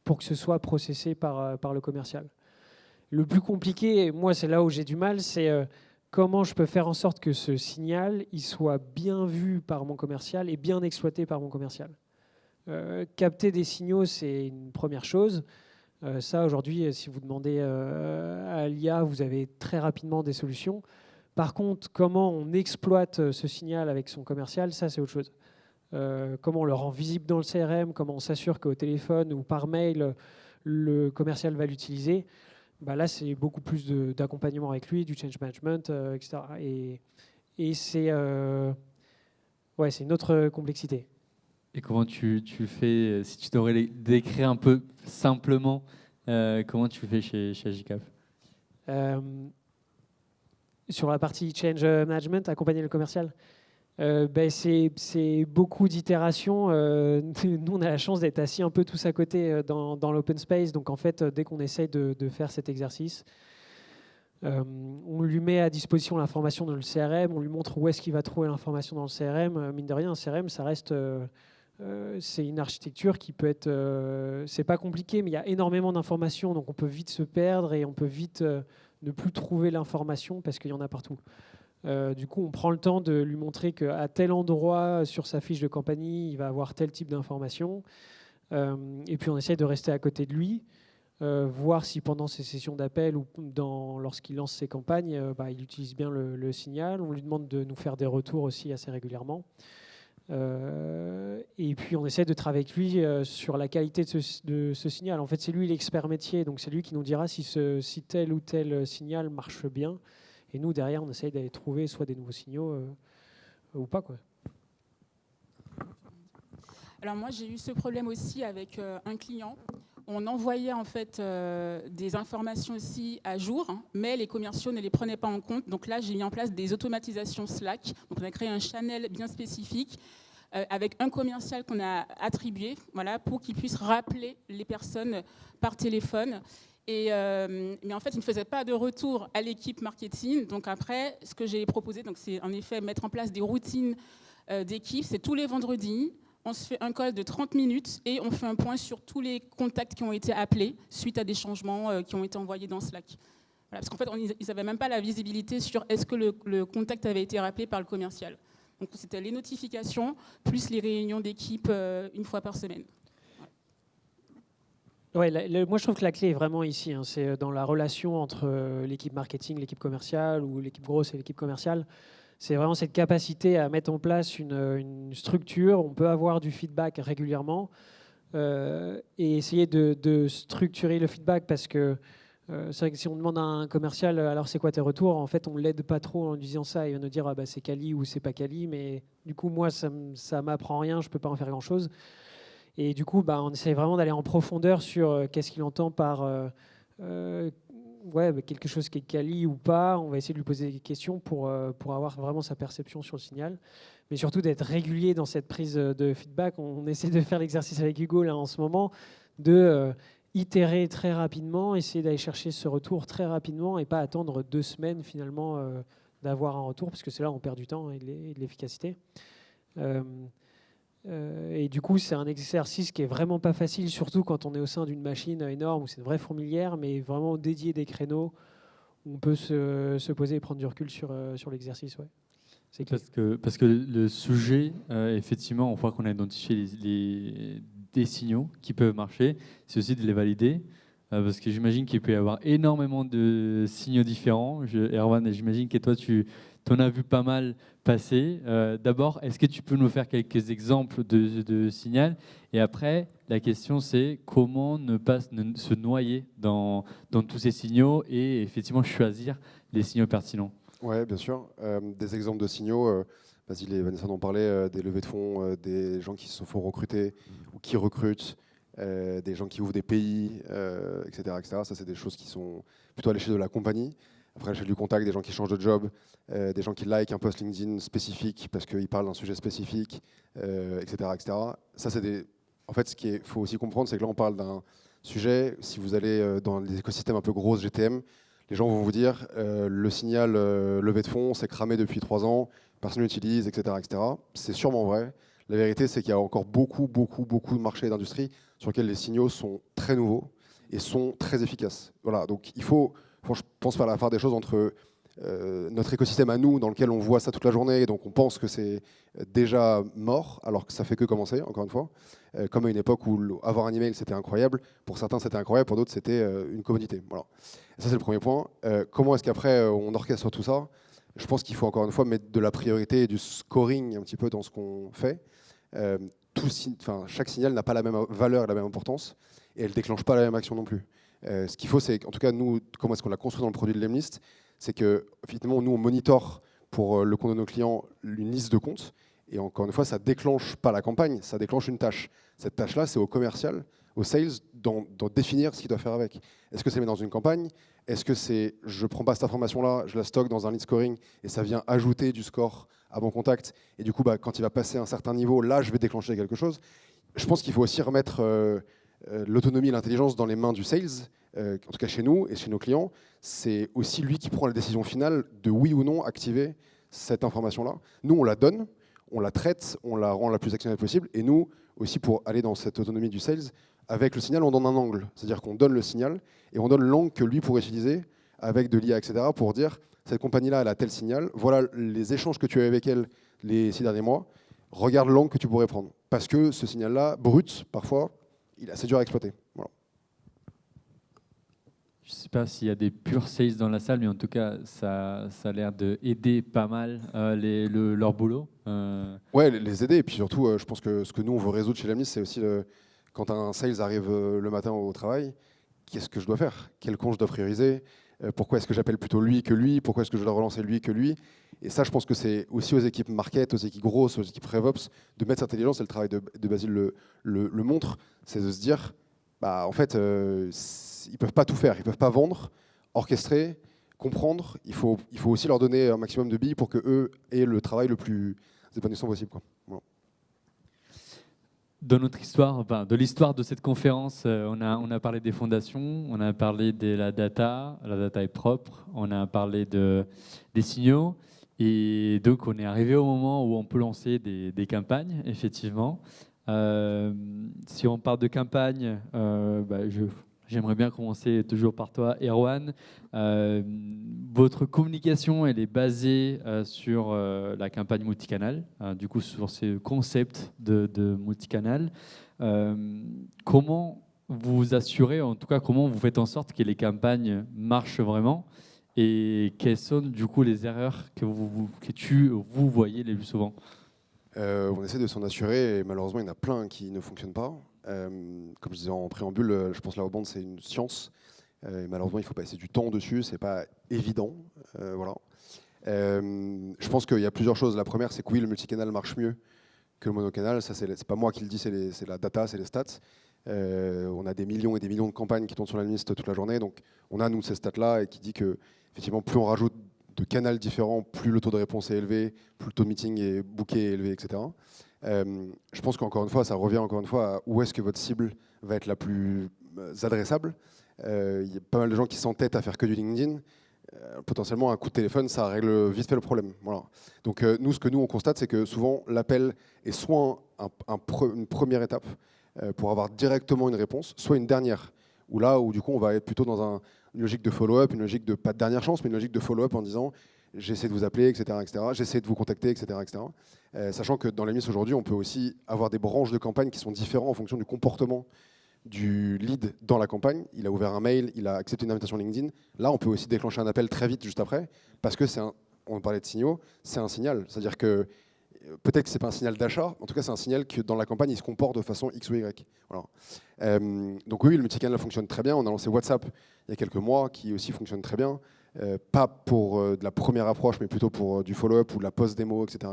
pour que ce soit processé par le commercial. Le plus compliqué, moi c'est là où j'ai du mal, c'est comment je peux faire en sorte que ce signal il soit bien vu par mon commercial et bien exploité par mon commercial. Capter des signaux, c'est une première chose. Ça, aujourd'hui, si vous demandez à l'IA, vous avez très rapidement des solutions. Par contre, comment on exploite ce signal avec son commercial, ça c'est autre chose. Comment on le rend visible dans le CRM, comment on s'assure qu'au téléphone ou par mail, le commercial va l'utiliser. Là, c'est beaucoup plus d'accompagnement avec lui, du change management, etc. Et c'est une autre complexité. Et comment tu fais, si tu devrais décrire un peu simplement, comment tu fais chez Agicap? Sur la partie change management, accompagner le commercial, c'est beaucoup d'itérations. Nous, on a la chance d'être assis un peu tous à côté dans l'open space. Donc, en fait, dès qu'on essaye de faire cet exercice, on lui met à disposition l'information dans le CRM, on lui montre où est-ce qu'il va trouver l'information dans le CRM. Mine de rien, un CRM, ça reste... c'est une architecture qui peut être... c'est pas compliqué, mais il y a énormément d'informations, donc on peut vite se perdre et on peut vite ne plus trouver l'information parce qu'il y en a partout. Du coup, on prend le temps de lui montrer qu'à tel endroit sur sa fiche de compagnie, il va avoir tel type d'information. Et puis, on essaie de rester à côté de lui, voir si pendant ses sessions d'appel ou lorsqu'il lance ses campagnes, il utilise bien le signal. On lui demande de nous faire des retours aussi assez régulièrement. Et puis on essaie de travailler avec lui sur la qualité de ce signal. En fait, c'est lui l'expert métier, donc c'est lui qui nous dira si tel ou tel signal marche bien. Et nous, derrière, on essaye d'aller trouver soit des nouveaux signaux ou pas, quoi. Alors moi, j'ai eu ce problème aussi avec un client. On envoyait en fait des informations aussi à jour, mais les commerciaux ne les prenaient pas en compte. Donc là, j'ai mis en place des automatisations Slack. Donc on a créé un channel bien spécifique avec un commercial qu'on a attribué, pour qu'il puisse rappeler les personnes par téléphone. Mais en fait, il ne faisait pas de retour à l'équipe marketing. Donc après, ce que j'ai proposé, c'est en effet mettre en place des routines d'équipe. C'est tous les vendredis. On se fait un call de 30 minutes et on fait un point sur tous les contacts qui ont été appelés suite à des changements qui ont été envoyés dans Slack. Parce qu'en fait, ils n'avaient même pas la visibilité sur est-ce que le contact avait été rappelé par le commercial. Donc c'était les notifications plus les réunions d'équipe une fois par semaine. Ouais, moi, je trouve que la clé est vraiment ici. C'est dans la relation entre l'équipe marketing, l'équipe commerciale ou l'équipe grosse et l'équipe commerciale. C'est vraiment cette capacité à mettre en place une structure. On peut avoir du feedback régulièrement et essayer de structurer le feedback parce que c'est vrai que si on demande à un commercial alors c'est quoi tes retours, en fait on ne l'aide pas trop en lui disant ça. Il va nous dire c'est quali ou c'est pas quali, mais du coup moi ça m'apprend rien, je peux pas en faire grand chose. Et du coup on essaie vraiment d'aller en profondeur sur qu'est-ce qu'il entend par quelque chose qui est quali ou pas. On va essayer de lui poser des questions pour avoir vraiment sa perception sur le signal, mais surtout d'être régulier dans cette prise de feedback. On essaie de faire l'exercice avec Hugo là en ce moment de itérer très rapidement, essayer d'aller chercher ce retour très rapidement et pas attendre 2 semaines finalement d'avoir un retour, parce que c'est là où on perd du temps et de l'efficacité. Et du coup, c'est un exercice qui est vraiment pas facile, surtout quand on est au sein d'une machine énorme où c'est une vraie fourmilière, mais vraiment dédié des créneaux où on peut se poser et prendre du recul sur l'exercice. Ouais. C'est parce que le sujet, effectivement, une fois qu'on a identifié des signaux qui peuvent marcher, c'est aussi de les valider. Parce que j'imagine qu'il peut y avoir énormément de signaux différents. Erwan, j'imagine que toi, tu en as vu pas mal passer. D'abord, est-ce que tu peux nous faire quelques exemples de signaux? Et après, la question, c'est comment ne pas se noyer dans tous ces signaux et effectivement choisir les signaux pertinents? Oui, bien sûr. Des exemples de signaux, Basile et Vanessa en parlaient, des levées de fonds, des gens qui se font recruter ou qui recrutent, des gens qui ouvrent des pays, etc., etc. Ça, c'est des choses qui sont plutôt à l'échelle de la compagnie. Après, à l'échelle du contact, des gens qui changent de job, des gens qui like un post LinkedIn spécifique parce qu'ils parlent d'un sujet spécifique, etc., etc. Ça, c'est en fait, ce qu'il faut aussi comprendre, c'est que là, on parle d'un sujet. Si vous allez dans les écosystèmes un peu gros GTM, les gens vont vous dire le signal levée de fonds, c'est cramé depuis 3 ans, personne n'utilise, etc., etc. C'est sûrement vrai. La vérité, c'est qu'il y a encore beaucoup de marchés d'industrie sur lesquels les signaux sont très nouveaux et sont très efficaces. Voilà, donc il faut je pense, faire la part des choses entre notre écosystème à nous, dans lequel on voit ça toute la journée, et donc on pense que c'est déjà mort, alors que ça fait que commencer, encore une fois. Comme à une époque où avoir un email, c'était incroyable. Pour certains, c'était incroyable, pour d'autres, c'était une commodité. Voilà. Et ça, c'est le premier point. Comment est-ce qu'après, on orchestre tout ça? Je pense qu'il faut, encore une fois, mettre de la priorité et du scoring un petit peu dans ce qu'on fait. Chaque signal n'a pas la même valeur et la même importance, et elle ne déclenche pas la même action non plus. Ce qu'il faut, c'est, en tout cas, nous, comment est-ce qu'on l'a construit dans le produit de Lemlist, c'est que, effectivement, nous, on monitore pour le compte de nos clients une liste de comptes. Et encore une fois, ça ne déclenche pas la campagne, ça déclenche une tâche. Cette tâche-là, c'est au commercial, au sales, d'en définir ce qu'il doit faire avec. Est-ce que c'est mis dans une campagne? Est-ce que c'est je ne prends pas cette information-là, je la stocke dans un lead scoring et ça vient ajouter du score à mon contact? Et du coup, quand il va passer un certain niveau, là, je vais déclencher quelque chose. Je pense qu'il faut aussi remettre l'autonomie et l'intelligence dans les mains du sales, en tout cas chez nous et chez nos clients. C'est aussi lui qui prend la décision finale de oui ou non activer cette information-là. Nous, on la donne, on la traite, on la rend la plus actionnelle possible. Et nous, aussi pour aller dans cette autonomie du sales, avec le signal, on donne un angle. C'est-à-dire qu'on donne le signal et on donne l'angle que lui pourrait utiliser avec de l'IA, etc. pour dire, cette compagnie-là, elle a tel signal, voilà les échanges que tu as eu avec elle les 6 derniers mois, regarde l'angle que tu pourrais prendre. Parce que ce signal-là, brut, parfois, il est assez dur à exploiter. Voilà. Je ne sais pas s'il y a des purs sales dans la salle, mais en tout cas, ça a l'air d'aider pas mal leur boulot. Ouais, les aider. Et puis surtout, je pense que ce que nous, on veut résoudre chez Lemlist, c'est aussi quand un sales arrive le matin au travail, qu'est-ce que je dois faire? Quel compte je dois prioriser? Pourquoi est-ce que j'appelle plutôt lui que lui? Pourquoi est-ce que je dois relancer lui que lui? Et ça, je pense que c'est aussi aux équipes market, aux équipes grosses, aux équipes RevOps, de mettre cette intelligence, et le travail de Basile le montre, c'est de se dire, en fait, ils ne peuvent pas tout faire, ils ne peuvent pas vendre, orchestrer, comprendre. Il faut aussi leur donner un maximum de billes pour qu'eux aient le travail le plus épanouissant possible, quoi. Voilà. Dans notre histoire, de l'histoire de cette conférence, on a parlé des fondations, on a parlé de la data est propre, on a parlé des signaux, et donc on est arrivé au moment où on peut lancer des campagnes, effectivement. Si on parle de campagne, j'aimerais bien commencer toujours par toi, Erwan. Votre communication, elle est basée sur la campagne multicanal, du coup sur ce concept de multicanal. Comment vous assurez, en tout cas comment vous faites en sorte que les campagnes marchent vraiment, et quelles sont du coup les erreurs que vous voyez les plus souvent? On essaie de s'en assurer et malheureusement il y en a plein qui ne fonctionnent pas. Comme je disais en préambule, je pense que la outbound c'est une science. Et malheureusement il faut passer du temps dessus, c'est pas évident. Voilà. Je pense qu'il y a plusieurs choses. La première, c'est que oui, le multicanal marche mieux que le monocanal. Ça, c'est pas moi qui le dis, c'est la data, c'est les stats. On a des millions et des millions de campagnes qui tournent sur la liste toute la journée. Donc, on a, nous, ces stats-là et qui dit que, effectivement, plus on rajoute de canaux différents, plus le taux de réponse est élevé, plus le taux de meeting est booké est élevé, etc. Je pense qu'encore une fois, ça revient encore une fois à où est-ce que votre cible va être la plus adressable. Il y a pas mal de gens qui s'entêtent à faire que du LinkedIn. Potentiellement, un coup de téléphone, ça règle vite fait le problème. Voilà. Donc, nous, ce que nous, on constate, c'est que souvent, l'appel est soit une première étape pour avoir directement une réponse, soit une dernière, où du coup, on va être plutôt dans une logique de follow-up, une logique de, pas de dernière chance, mais une logique de follow-up en disant j'essaie de vous appeler, etc., j'essaie de vous contacter, etc., sachant que dans la Lemlist aujourd'hui, on peut aussi avoir des branches de campagne qui sont différentes en fonction du comportement du lead dans la campagne. Il a ouvert un mail, il a accepté une invitation LinkedIn. Là, on peut aussi déclencher un appel très vite juste après, parce que on parlait de signaux, c'est un signal. C'est-à-dire que peut-être que ce n'est pas un signal d'achat, en tout cas, c'est un signal que dans la campagne, il se comporte de façon X ou Y. Voilà. Donc oui, le multicanal fonctionne très bien. On a lancé WhatsApp il y a quelques mois, qui aussi fonctionne très bien. Pas pour de la première approche, mais plutôt pour du follow-up ou de la post-démo, etc.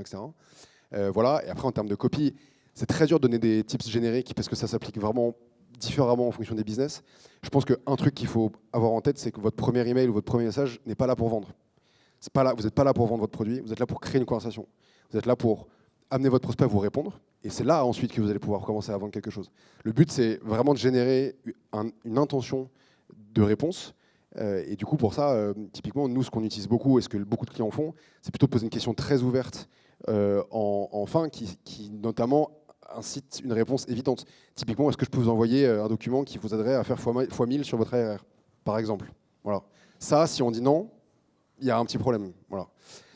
Voilà. Et après, en termes de copie, c'est très dur de donner des tips génériques, parce que ça s'applique vraiment différemment en fonction des business. Je pense qu'un truc qu'il faut avoir en tête, c'est que votre premier email ou votre premier message n'est pas là pour vendre. Vous n'êtes pas là pour vendre votre produit, vous êtes là pour créer une conversation. Vous êtes là pour amener votre prospect à vous répondre, et c'est là ensuite que vous allez pouvoir commencer à vendre quelque chose. Le but, c'est vraiment de générer une intention de réponse Et du coup, pour ça, typiquement, nous, ce qu'on utilise beaucoup et ce que beaucoup de clients font, c'est plutôt de poser une question très ouverte en fin qui notamment incite une réponse évidente. Typiquement, est-ce que je peux vous envoyer un document qui vous aiderait à faire fois 1000 sur votre ARR, par exemple. Voilà. Ça, si on dit non, il y a un petit problème. Voilà.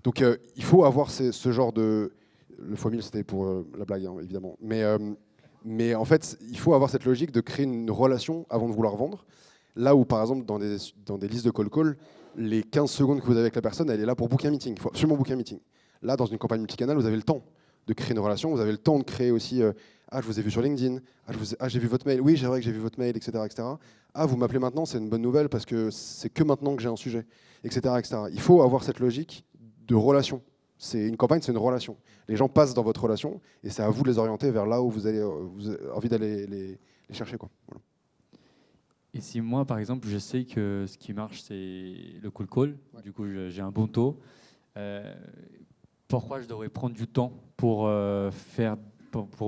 Donc, il faut avoir ce genre de... Le fois 1000, c'était pour la blague, hein, évidemment. Mais en fait, il faut avoir cette logique de créer une relation avant de vouloir vendre. Là où, par exemple, dans des listes de call, les 15 secondes que vous avez avec la personne, elle est là pour booker un meeting. Il faut absolument booker un meeting. Là, dans une campagne multicanal, vous avez le temps de créer une relation. Vous avez le temps de créer aussi ah, je vous ai vu sur LinkedIn. Ah, j'ai vu votre mail. Oui, c'est vrai que j'ai vu votre mail, etc., etc. Ah, vous m'appelez maintenant, c'est une bonne nouvelle parce que c'est que maintenant que j'ai un sujet, etc., etc. Il faut avoir cette logique de relation. Une campagne, c'est une relation. Les gens passent dans votre relation et c'est à vous de les orienter vers là où vous avez envie d'aller les chercher, quoi. Voilà. Et si moi, par exemple, je sais que ce qui marche, c'est le cold call, du coup, j'ai un bon taux, pourquoi je devrais prendre du temps pour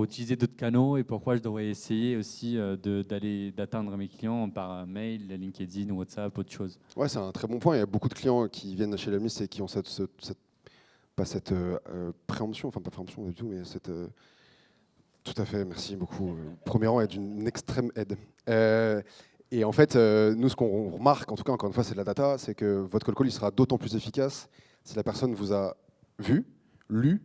utiliser d'autres canaux et pourquoi je devrais essayer aussi d'atteindre mes clients par mail, LinkedIn, WhatsApp, autre chose? Ouais, c'est un très bon point. Il y a beaucoup de clients qui viennent chez Lemlist et qui ont pas cette préemption, enfin pas préemption du tout, mais cette... tout à fait, merci beaucoup. Premier rang est d'une extrême aide. Et en fait, nous, ce qu'on remarque, en tout cas, encore une fois, c'est de la data, c'est que votre cold call il sera d'autant plus efficace si la personne vous a vu, lu,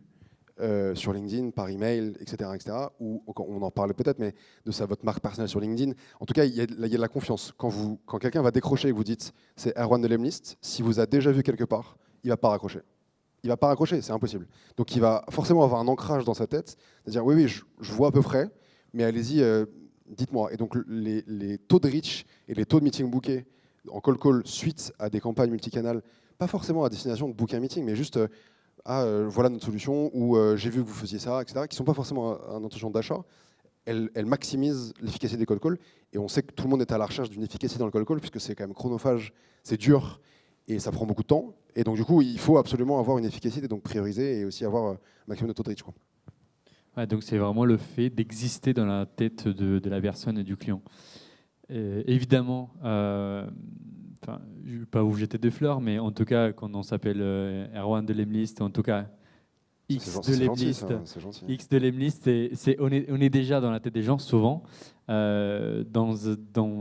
sur LinkedIn, par email, etc., etc., ou on en parlait peut-être, mais de votre marque personnelle sur LinkedIn. En tout cas, il y a de la confiance. Quand quelqu'un va décrocher et que vous dites c'est Erwan de Lemlist, si vous a déjà vu quelque part, il ne va pas raccrocher. Il ne va pas raccrocher, c'est impossible. Donc il va forcément avoir un ancrage dans sa tête, c'est-à-dire oui, oui, je vois à peu près, mais allez-y, dites-moi. Et donc les taux de reach et les taux de meeting bookés en cold call suite à des campagnes multicanales, pas forcément à destination de booker un meeting, mais juste voilà notre solution, ou j'ai vu que vous faisiez ça, etc., qui ne sont pas forcément en intention d'achat, elles maximisent l'efficacité des cold calls. Et on sait que tout le monde est à la recherche d'une efficacité dans le cold call, puisque c'est quand même chronophage, c'est dur, et ça prend beaucoup de temps. Et donc, du coup, il faut absolument avoir une efficacité, donc prioriser, et aussi avoir un maximum de taux de reach, quoi. Ouais, donc c'est vraiment le fait d'exister dans la tête de la personne et du client. Évidemment, je ne vais pas vous jeter des fleurs, mais en tout cas, quand on s'appelle Erwan de Lemlist, en tout cas X de Lemlist, X de Lemlist, on est déjà dans la tête des gens souvent. Dans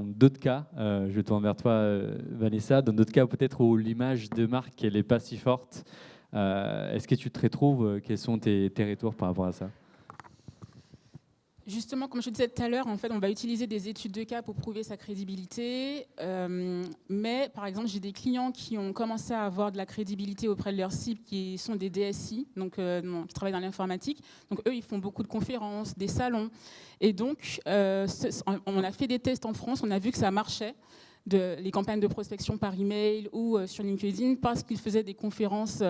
d'autres cas, je tourne vers toi, Vanessa, dans d'autres cas peut-être où l'image de marque elle n'est pas si forte, est-ce que tu te retrouves? Quels sont tes retours par rapport à ça? Justement, comme je disais tout à l'heure, en fait, on va utiliser des études de cas pour prouver sa crédibilité. Mais, par exemple, j'ai des clients qui ont commencé à avoir de la crédibilité auprès de leurs cibles, qui sont des DSI, donc qui travaillent dans l'informatique. Donc, eux, ils font beaucoup de conférences, des salons. Et donc, on a fait des tests en France, on a vu que ça marchait, les campagnes de prospection par email ou sur LinkedIn, parce qu'ils faisaient des conférences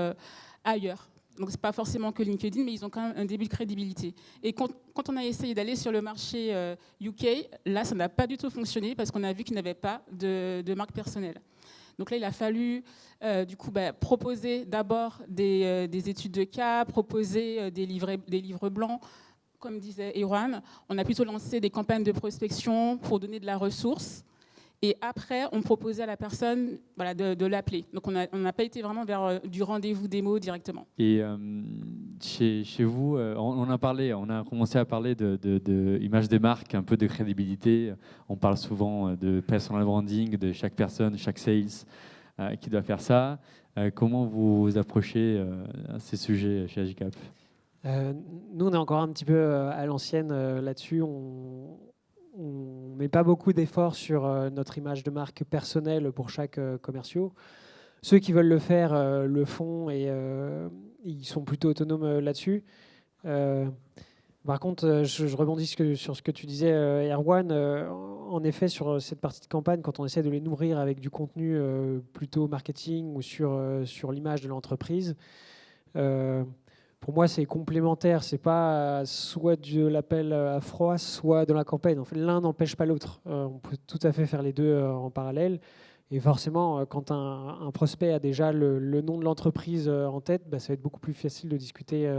ailleurs. Donc, ce n'est pas forcément que LinkedIn, mais ils ont quand même un début de crédibilité. Et quand on a essayé d'aller sur le marché UK, là, ça n'a pas du tout fonctionné parce qu'on a vu qu'ils n'avaient pas de marque personnelle. Donc là, il a fallu proposer d'abord des études de cas, proposer des livres blancs. Comme disait Erwan, on a plutôt lancé des campagnes de prospection pour donner de la ressource. Et après, on proposait à la personne de l'appeler. Donc, on n'a pas été vraiment vers du rendez-vous démo directement. Et chez vous, on a commencé à parler de image des marques, un peu de crédibilité. On parle souvent de personal branding, de chaque personne, chaque sales qui doit faire ça. Comment vous approchez ces sujets chez Agicap? Nous, on est encore un petit peu à l'ancienne là-dessus. On met pas beaucoup d'efforts sur notre image de marque personnelle pour chaque commercial. Ceux qui veulent le faire le font et ils sont plutôt autonomes là-dessus. Par contre, je rebondis sur ce que tu disais, Erwan. En effet, sur cette partie de campagne, quand on essaie de les nourrir avec du contenu plutôt marketing ou sur l'image de l'entreprise, pour moi, c'est complémentaire. C'est pas soit de l'appel à froid, soit de la campagne. En fait, l'un n'empêche pas l'autre. On peut tout à fait faire les deux en parallèle. Et forcément, quand un prospect a déjà le nom de l'entreprise en tête, ça va être beaucoup plus facile de discuter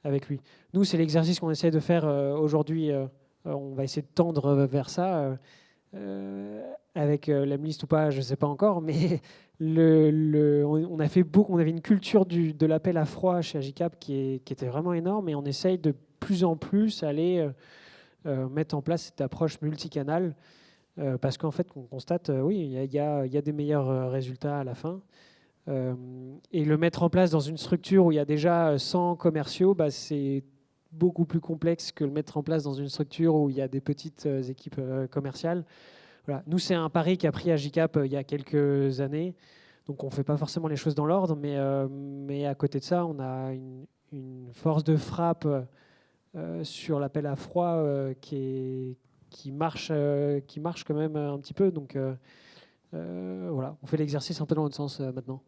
avec lui. Nous, c'est l'exercice qu'on essaie de faire aujourd'hui. On va essayer de tendre vers ça. avec l'Emlist ou pas, je ne sais pas encore, mais on avait une culture de l'appel à froid chez Agicap qui était vraiment énorme, et on essaye de plus en plus aller mettre en place cette approche multicanale, parce qu'en fait, on constate, oui, il y a des meilleurs résultats à la fin. Et le mettre en place dans une structure où il y a déjà 100 commerciaux, c'est beaucoup plus complexe que le mettre en place dans une structure où il y a des petites équipes commerciales. Voilà. Nous, c'est un pari qu'a pris Agicap il y a quelques années. Donc, on ne fait pas forcément les choses dans l'ordre, mais à côté de ça, on a une force de frappe sur l'appel à froid qui marche quand même un petit peu. Donc, voilà, on fait l'exercice un peu dans l'autre sens maintenant.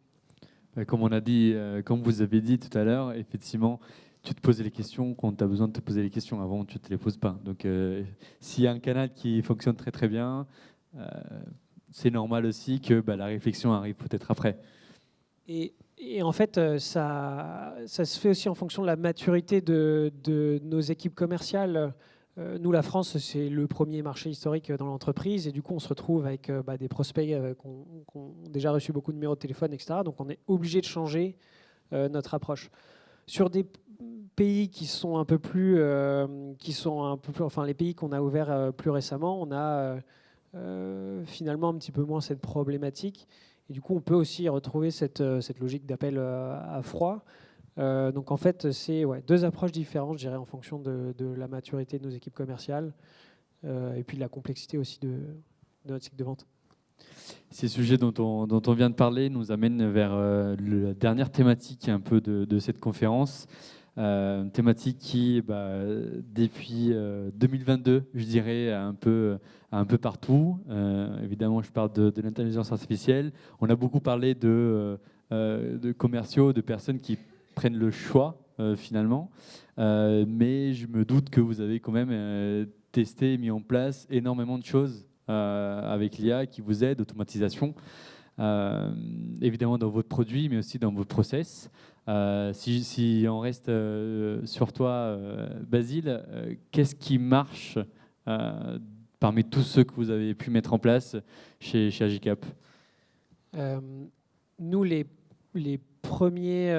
Comme on a dit, comme vous avez dit tout à l'heure, effectivement, tu te poses les questions quand tu as besoin de te poser les questions. Avant, tu ne te les poses pas. Donc, s'il y a un canal qui fonctionne très très bien, c'est normal aussi que la réflexion arrive peut-être après. Et en fait, ça se fait aussi en fonction de la maturité de nos équipes commerciales. Nous, la France, c'est le premier marché historique dans l'entreprise. Et du coup, on se retrouve avec des prospects qui ont déjà reçu beaucoup de numéros de téléphone, etc. Donc, on est obligé de changer notre approche. Sur des pays qui sont un peu plus, enfin les pays qu'on a ouverts plus récemment, on a finalement un petit peu moins cette problématique. Et du coup, on peut aussi retrouver cette logique d'appel à froid. Donc en fait, c'est deux approches différentes, je dirais, en fonction de la maturité de nos équipes commerciales et puis de la complexité aussi de notre cycle de vente. Ces sujets dont on vient de parler nous amènent vers la dernière thématique un peu de cette conférence. Une thématique qui, depuis 2022, je dirais, un peu partout. Évidemment, je parle de l'intelligence artificielle. On a beaucoup parlé de commerciaux, de personnes qui prennent le choix, finalement. Mais je me doute que vous avez quand même testé et mis en place énormément de choses avec l'IA qui vous aide, automatisation. Évidemment dans votre produit, mais aussi dans votre process. Si on reste sur toi, Basile, qu'est-ce qui marche parmi tous ceux que vous avez pu mettre en place chez Agicap? Nous, les premiers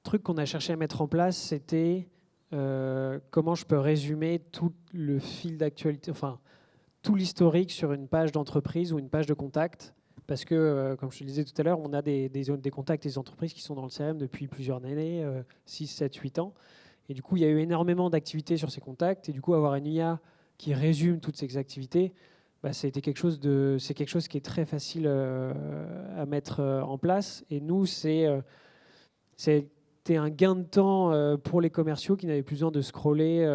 trucs qu'on a cherché à mettre en place, c'était comment je peux résumer tout le fil d'actualité, enfin tout l'historique sur une page d'entreprise ou une page de contact. Parce que, comme je te le disais tout à l'heure, on a des contacts et des entreprises qui sont dans le CRM depuis plusieurs années, 6, 7, 8 ans. Et du coup, il y a eu énormément d'activités sur ces contacts. Et du coup, avoir une IA qui résume toutes ces activités, c'est quelque chose qui est très facile à mettre en place. Et nous, c'était un gain de temps pour les commerciaux qui n'avaient plus besoin de scroller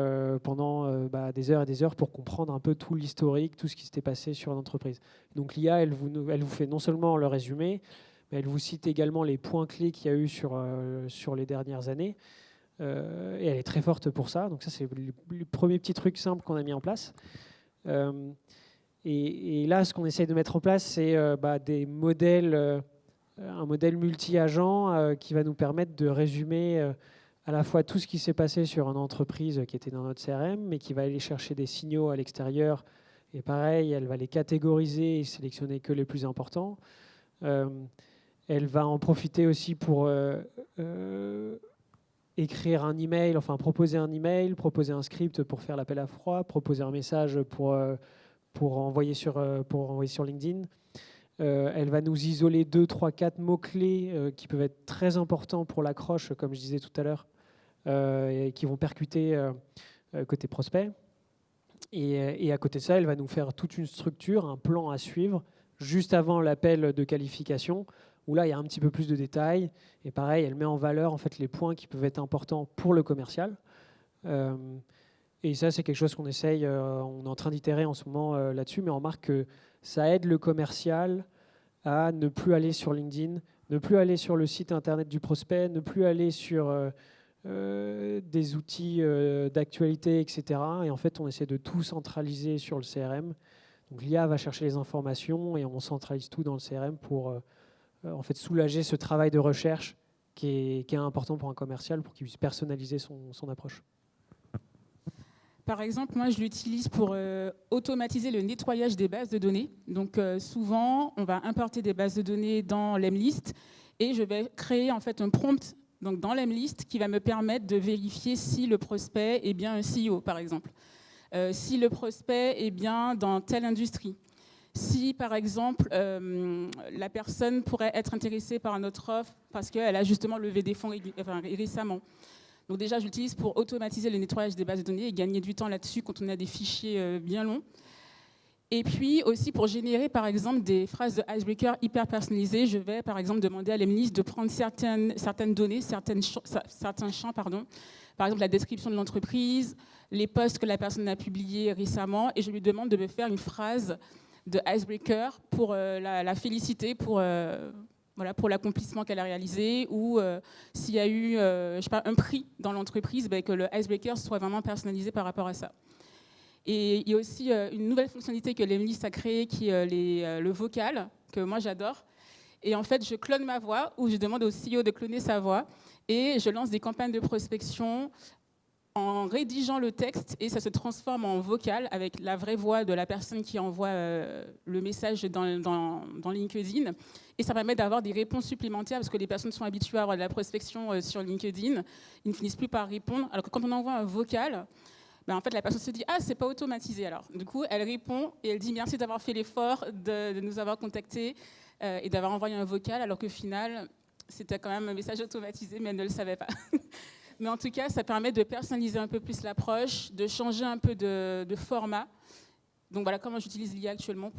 pendant des heures et des heures pour comprendre un peu tout l'historique, tout ce qui s'était passé sur l'entreprise. Donc l'IA, elle vous fait non seulement le résumé, mais elle vous cite également les points clés qu'il y a eu sur les dernières années. Et elle est très forte pour ça. Donc ça, c'est le premier petit truc simple qu'on a mis en place. Et là, ce qu'on essaye de mettre en place, c'est des modèles... un modèle multi-agent qui va nous permettre de résumer à la fois tout ce qui s'est passé sur une entreprise qui était dans notre CRM, mais qui va aller chercher des signaux à l'extérieur. Et pareil, elle va les catégoriser et sélectionner que les plus importants. Elle va en profiter aussi pour écrire un email, enfin proposer un email, proposer un script pour faire l'appel à froid, proposer un message pour envoyer sur LinkedIn. Elle va nous isoler 2, 3, 4 mots-clés qui peuvent être très importants pour l'accroche, comme je disais tout à l'heure, et qui vont percuter côté prospect. Et à côté de ça, elle va nous faire toute une structure, un plan à suivre, juste avant l'appel de qualification, où là, il y a un petit peu plus de détails. Et pareil, elle met en valeur en fait, les points qui peuvent être importants pour le commercial. Et ça, c'est quelque chose qu'on essaye, on est en train d'itérer en ce moment là-dessus, mais on remarque que ça aide le commercial à ne plus aller sur LinkedIn, ne plus aller sur le site internet du prospect, ne plus aller sur des outils d'actualité, etc. Et en fait, on essaie de tout centraliser sur le CRM. Donc l'IA va chercher les informations et on centralise tout dans le CRM pour en fait soulager ce travail de recherche qui est important pour un commercial pour qu'il puisse personnaliser son approche. Par exemple, moi, je l'utilise pour automatiser le nettoyage des bases de données. Donc, souvent, on va importer des bases de données dans l'Emlist et je vais créer en fait un prompt donc, dans l'Emlist qui va me permettre de vérifier si le prospect est bien un CEO, par exemple. Si le prospect est bien dans telle industrie. Si, par exemple, la personne pourrait être intéressée par notre offre parce qu'elle a justement levé des fonds récemment. Donc déjà, je l'utilise pour automatiser le nettoyage des bases de données et gagner du temps là-dessus quand on a des fichiers bien longs. Et puis aussi pour générer, par exemple, des phrases de icebreaker hyper personnalisées, je vais, par exemple, demander à l'Emlist de prendre certaines données, certains champs, pardon. Par exemple, la description de l'entreprise, les posts que la personne a publiés récemment, et je lui demande de me faire une phrase de icebreaker pour la féliciter, pour l'accomplissement qu'elle a réalisé, ou s'il y a eu un prix dans l'entreprise, que le icebreaker soit vraiment personnalisé par rapport à ça. Et il y a aussi une nouvelle fonctionnalité que l'Emlist a créée qui est le vocal, que moi j'adore. Et en fait, je clone ma voix, ou je demande au CEO de cloner sa voix, et je lance des campagnes de prospection en rédigeant le texte, et ça se transforme en vocal avec la vraie voix de la personne qui envoie le message dans LinkedIn. Et ça permet d'avoir des réponses supplémentaires, parce que les personnes sont habituées à avoir de la prospection sur LinkedIn. Ils ne finissent plus par répondre. Alors que quand on envoie un vocal, en fait, la personne se dit « Ah, c'est pas automatisé alors ». Du coup, elle répond et elle dit « Merci d'avoir fait l'effort de nous avoir contactés et d'avoir envoyé un vocal », alors qu'au final, c'était quand même un message automatisé, mais elle ne le savait pas. Mais en tout cas, ça permet de personnaliser un peu plus l'approche, de changer un peu de format. Donc voilà comment j'utilise l'IA actuellement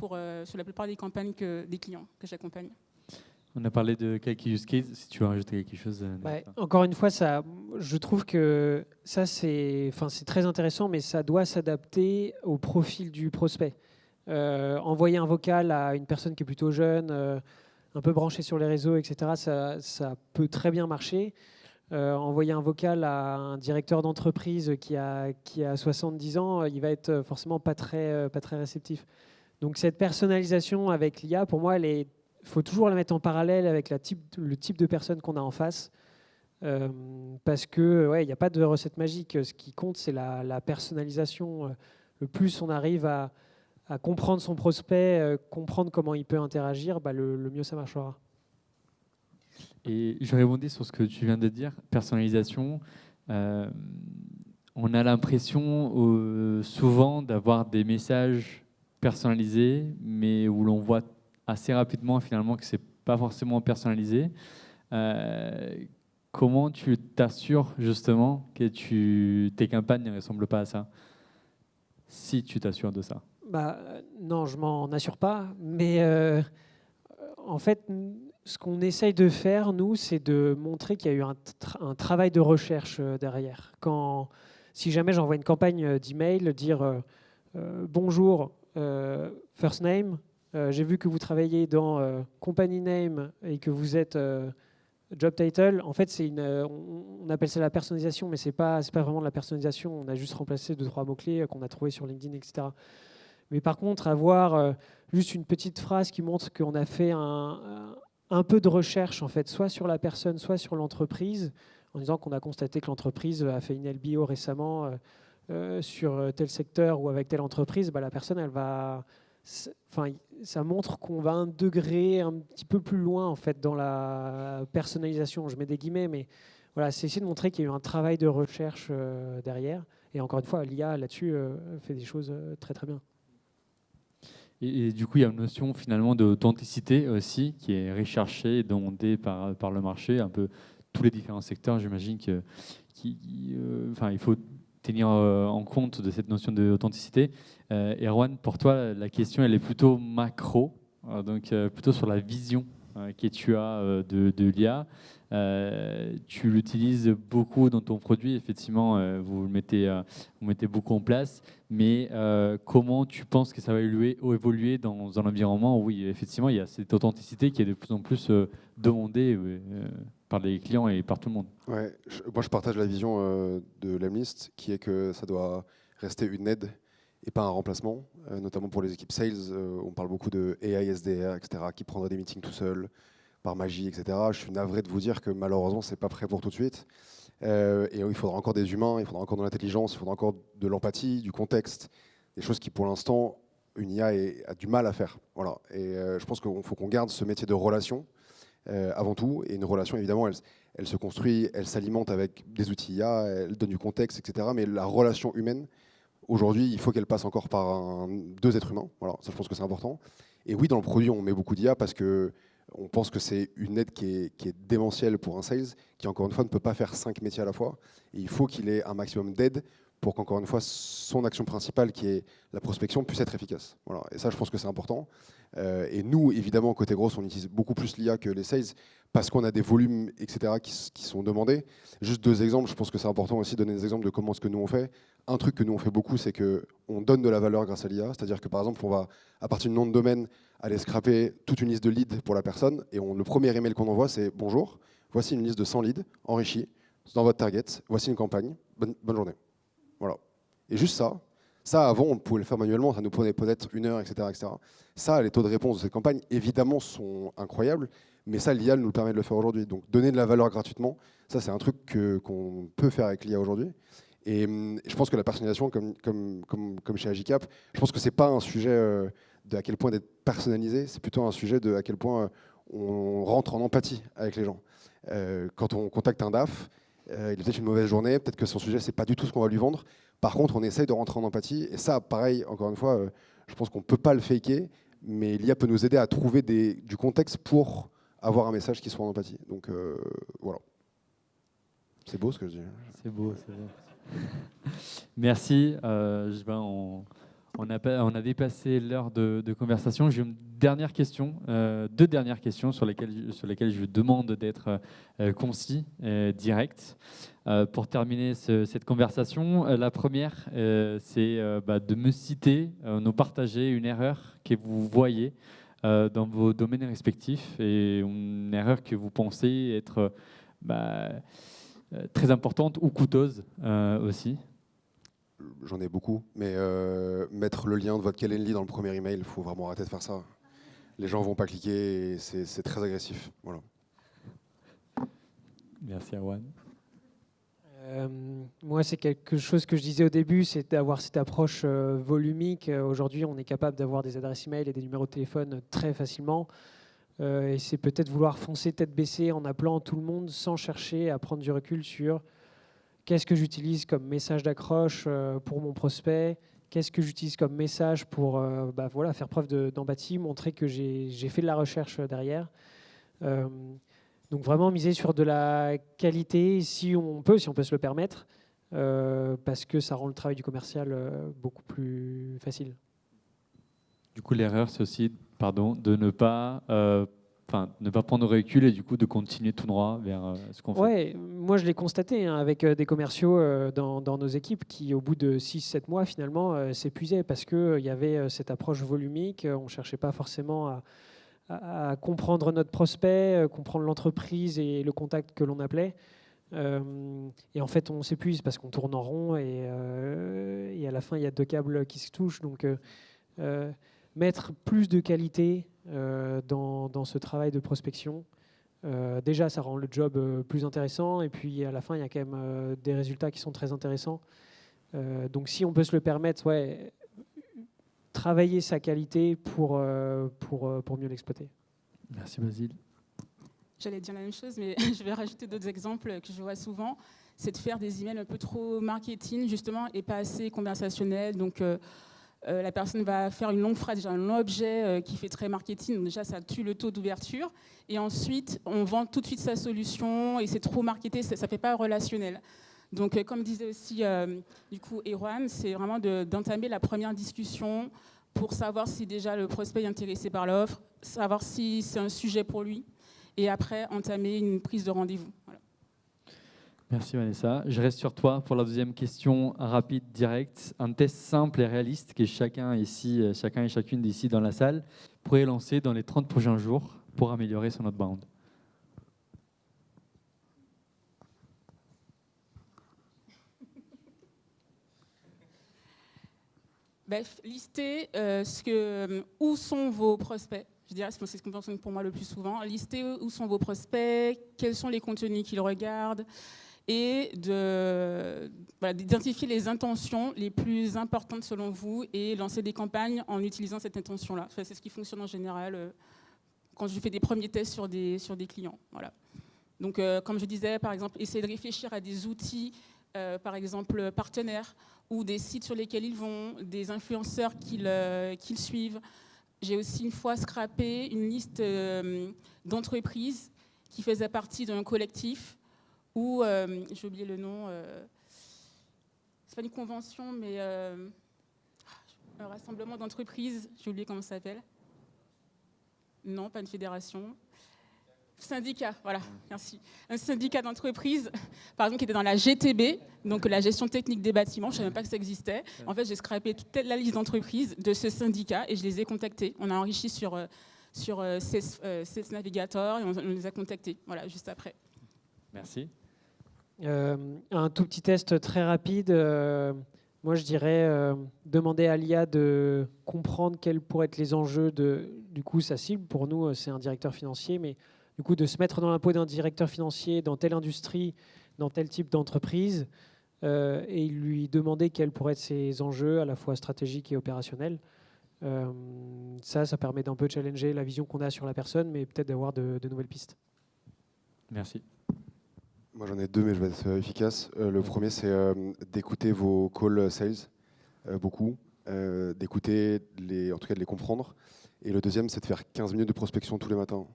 sur la plupart des campagnes des clients que j'accompagne. On a parlé de quelques use cases. Si tu veux rajouter quelque chose. Encore une fois, je trouve que ça, c'est très intéressant, mais ça doit s'adapter au profil du prospect. Envoyer un vocal à une personne qui est plutôt jeune, un peu branchée sur les réseaux, etc., ça peut très bien marcher. Envoyer un vocal à un directeur d'entreprise qui a 70 ans, il va être forcément pas très réceptif. Donc cette personnalisation avec l'IA, pour moi, il faut toujours la mettre en parallèle avec le type de personne qu'on a en face. Parce que il n'y a pas de recette magique. Ce qui compte, c'est la personnalisation. Le plus on arrive à comprendre son prospect, comprendre comment il peut interagir, le mieux ça marchera. Et je rebondis sur ce que tu viens de dire, personnalisation. On a l'impression souvent d'avoir des messages personnalisés, mais où l'on voit assez rapidement finalement que c'est pas forcément personnalisé. Comment tu t'assures justement que tes campagnes ne ressemblent pas à ça, si tu t'assures de ça? Non, je m'en assure pas, mais en fait, ce qu'on essaye de faire, nous, c'est de montrer qu'il y a eu un travail de recherche derrière. Si jamais j'envoie une campagne d'email, dire bonjour, first name, j'ai vu que vous travaillez dans company name et que vous êtes job title. En fait, on appelle ça la personnalisation, mais c'est pas vraiment de la personnalisation. On a juste remplacé 2-3 mots-clés qu'on a trouvés sur LinkedIn, etc. Mais par contre, avoir juste une petite phrase qui montre qu'on a fait un peu de recherche, en fait, soit sur la personne, soit sur l'entreprise, en disant qu'on a constaté que l'entreprise a fait une LBO récemment sur tel secteur ou avec telle entreprise, la personne, elle va... ça montre qu'on va un degré un petit peu plus loin, en fait, dans la personnalisation. Je mets des guillemets, mais voilà, c'est essayer de montrer qu'il y a eu un travail de recherche derrière. Et encore une fois, l'IA, là-dessus, fait des choses très, très bien. Et du coup, il y a une notion finalement d'authenticité aussi qui est recherchée et demandée par le marché, un peu tous les différents secteurs. J'imagine il faut tenir en compte de cette notion d'authenticité. Erwan, pour toi, la question elle est plutôt macro, donc plutôt sur la vision que tu as de l'IA. Tu l'utilises beaucoup dans ton produit, effectivement, vous mettez beaucoup en place, mais comment tu penses que ça va évoluer dans un environnement où, oui, effectivement, il y a cette authenticité qui est de plus en plus demandée par les clients et par tout le monde? Ouais, moi je partage la vision de l'Emlist, qui est que ça doit rester une aide et pas un remplacement, notamment pour les équipes sales. On parle beaucoup de AI, SDR, etc., qui prendraient des meetings tout seul, par magie, etc. Je suis navré de vous dire que malheureusement, c'est pas prêt pour tout de suite. Et il faudra encore des humains, il faudra encore de l'intelligence, il faudra encore de l'empathie, du contexte, des choses qui pour l'instant une IA a du mal à faire. Voilà. Et je pense qu'il faut qu'on garde ce métier de relation avant tout. Et une relation, évidemment, elle se construit, elle s'alimente avec des outils IA, elle donne du contexte, etc. Mais la relation humaine, aujourd'hui, il faut qu'elle passe encore par deux êtres humains. Voilà, ça, je pense que c'est important. Et oui, dans le produit, on met beaucoup d'IA parce que on pense que c'est une aide qui est démentielle pour un sales, qui, encore une fois, ne peut pas faire 5 métiers à la fois. Et il faut qu'il ait un maximum d'aide pour qu'encore une fois, son action principale, qui est la prospection, puisse être efficace. Voilà. Et ça, je pense que c'est important. Et nous, évidemment, côté grosse, on utilise beaucoup plus l'IA que les sales parce qu'on a des volumes, etc., qui sont demandés. Juste 2 exemples, je pense que c'est important aussi de donner des exemples de comment ce que nous on fait. Un truc que nous on fait beaucoup, c'est qu'on donne de la valeur grâce à l'IA. C'est-à-dire que par exemple, on va, à partir du nom de domaine, aller scraper toute une liste de leads pour la personne. Et le premier email qu'on envoie, c'est bonjour, voici une liste de 100 leads enrichis dans votre target. Voici une campagne. Bonne journée. Voilà. Et juste ça, avant, on pouvait le faire manuellement, ça nous prenait peut-être 1 heure, etc., etc. Ça, les taux de réponse de cette campagne, évidemment, sont incroyables, mais ça, l'IA nous permet de le faire aujourd'hui. Donc, donner de la valeur gratuitement, ça, c'est un truc qu'on peut faire avec l'IA aujourd'hui. Et je pense que la personnalisation, comme chez Agicap, je pense que c'est pas un sujet de à quel point d'être personnalisé, c'est plutôt un sujet de à quel point on rentre en empathie avec les gens. Quand on contacte un DAF, il a peut-être une mauvaise journée, peut-être que son sujet, c'est pas du tout ce qu'on va lui vendre. Par contre, on essaye de rentrer en empathie. Et ça, pareil, encore une fois, je pense qu'on ne peut pas le faker, mais l'IA peut nous aider à trouver du contexte pour avoir un message qui soit en empathie. Donc voilà. C'est beau ce que je dis. C'est beau, c'est beau. Merci. On a dépassé l'heure de conversation. J'ai une dernière question, 2 dernières questions sur lesquelles je vous demande d'être concis, direct. Pour terminer cette conversation, la première, c'est de me citer, nous partager une erreur que vous voyez dans vos domaines respectifs et une erreur que vous pensez être très importante ou coûteuse aussi. J'en ai beaucoup, mais mettre le lien de votre Calendly dans le premier email, il faut vraiment arrêter de faire ça. Les gens ne vont pas cliquer et c'est très agressif. Voilà. Merci Erwan. Moi, c'est quelque chose que je disais au début, c'est d'avoir cette approche volumique. Aujourd'hui, on est capable d'avoir des adresses email et des numéros de téléphone très facilement. Et c'est peut-être vouloir foncer tête baissée en appelant tout le monde sans chercher à prendre du recul sur qu'est-ce que j'utilise comme message d'accroche pour mon prospect, qu'est-ce que j'utilise comme message pour faire preuve d'empathie, montrer que j'ai fait de la recherche derrière. Donc vraiment miser sur de la qualité si on peut se le permettre, parce que ça rend le travail du commercial beaucoup plus facile. Du coup, l'erreur, c'est aussi de ne pas prendre de recul et du coup de continuer tout droit vers ce qu'on fait. Ouais, moi je l'ai constaté avec des commerciaux dans nos équipes qui, au bout de 6-7 mois, finalement, s'épuisaient parce qu'il y avait cette approche volumique. On ne cherchait pas forcément à comprendre notre prospect, comprendre l'entreprise et le contact que l'on appelait. Et en fait, on s'épuise parce qu'on tourne en rond et à la fin, il y a 2 câbles qui se touchent. Donc, mettre plus de qualité dans ce travail de prospection, déjà, ça rend le job plus intéressant. Et puis, à la fin, il y a quand même des résultats qui sont très intéressants. Donc, si on peut se le permettre, travailler sa qualité pour mieux l'exploiter. Merci Basile. J'allais dire la même chose, mais je vais rajouter d'autres exemples que je vois souvent. C'est de faire des emails un peu trop marketing, justement, et pas assez conversationnels. Donc, la personne va faire une longue phrase, déjà un long objet qui fait très marketing. Donc déjà, ça tue le taux d'ouverture. Et ensuite, on vend tout de suite sa solution et c'est trop marketé, ça ne fait pas relationnel. Donc, comme disait aussi du coup Erwan, c'est vraiment d'entamer la première discussion pour savoir si déjà le prospect est intéressé par l'offre, savoir si c'est un sujet pour lui, et après entamer une prise de rendez-vous. Voilà. Merci Vanessa. Je reste sur toi pour la deuxième question rapide, directe. Un test simple et réaliste que chacun et chacune d'ici dans la salle pourrait lancer dans les 30 prochains jours pour améliorer son outbound. Listez où sont vos prospects. Je dirais, c'est ce qu'on pense pour moi le plus souvent. Listez où sont vos prospects, quels sont les contenus qu'ils regardent, et d'identifier les intentions les plus importantes selon vous et lancer des campagnes en utilisant cette intention-là. Enfin, c'est ce qui fonctionne en général quand je fais des premiers tests sur des clients. Voilà. Donc, comme je disais, par exemple, essayer de réfléchir à des outils, par exemple, partenaires, ou des sites sur lesquels ils vont, des influenceurs qu'ils suivent. J'ai aussi une fois scrappé une liste d'entreprises qui faisaient partie d'un collectif où, j'ai oublié le nom, c'est pas une convention, mais un rassemblement d'entreprises, j'ai oublié comment ça s'appelle. Non, pas une fédération. Syndicat, voilà, merci. Un syndicat d'entreprise, par exemple, qui était dans la GTB, donc la gestion technique des bâtiments, je ne savais même pas que ça existait. En fait, j'ai scrapé toute la liste d'entreprises de ce syndicat et je les ai contactés. On a enrichi sur Sales Navigator et on les a contactés, voilà, juste après. Merci. Un tout petit test très rapide. Moi, je dirais demander à l'IA de comprendre quels pourraient être les enjeux de, du coup, sa cible. Pour nous, c'est un directeur financier, mais du coup, de se mettre dans la peau d'un directeur financier dans telle industrie, dans tel type d'entreprise, et lui demander quels pourraient être ses enjeux à la fois stratégiques et opérationnels. Ça permet d'un peu challenger la vision qu'on a sur la personne, mais peut-être d'avoir de nouvelles pistes. Merci. Moi, j'en ai deux, mais je vais être efficace. Le premier, c'est d'écouter vos calls sales, beaucoup, d'écouter, en tout cas de les comprendre. Et le deuxième, c'est de faire 15 minutes de prospection tous les matins,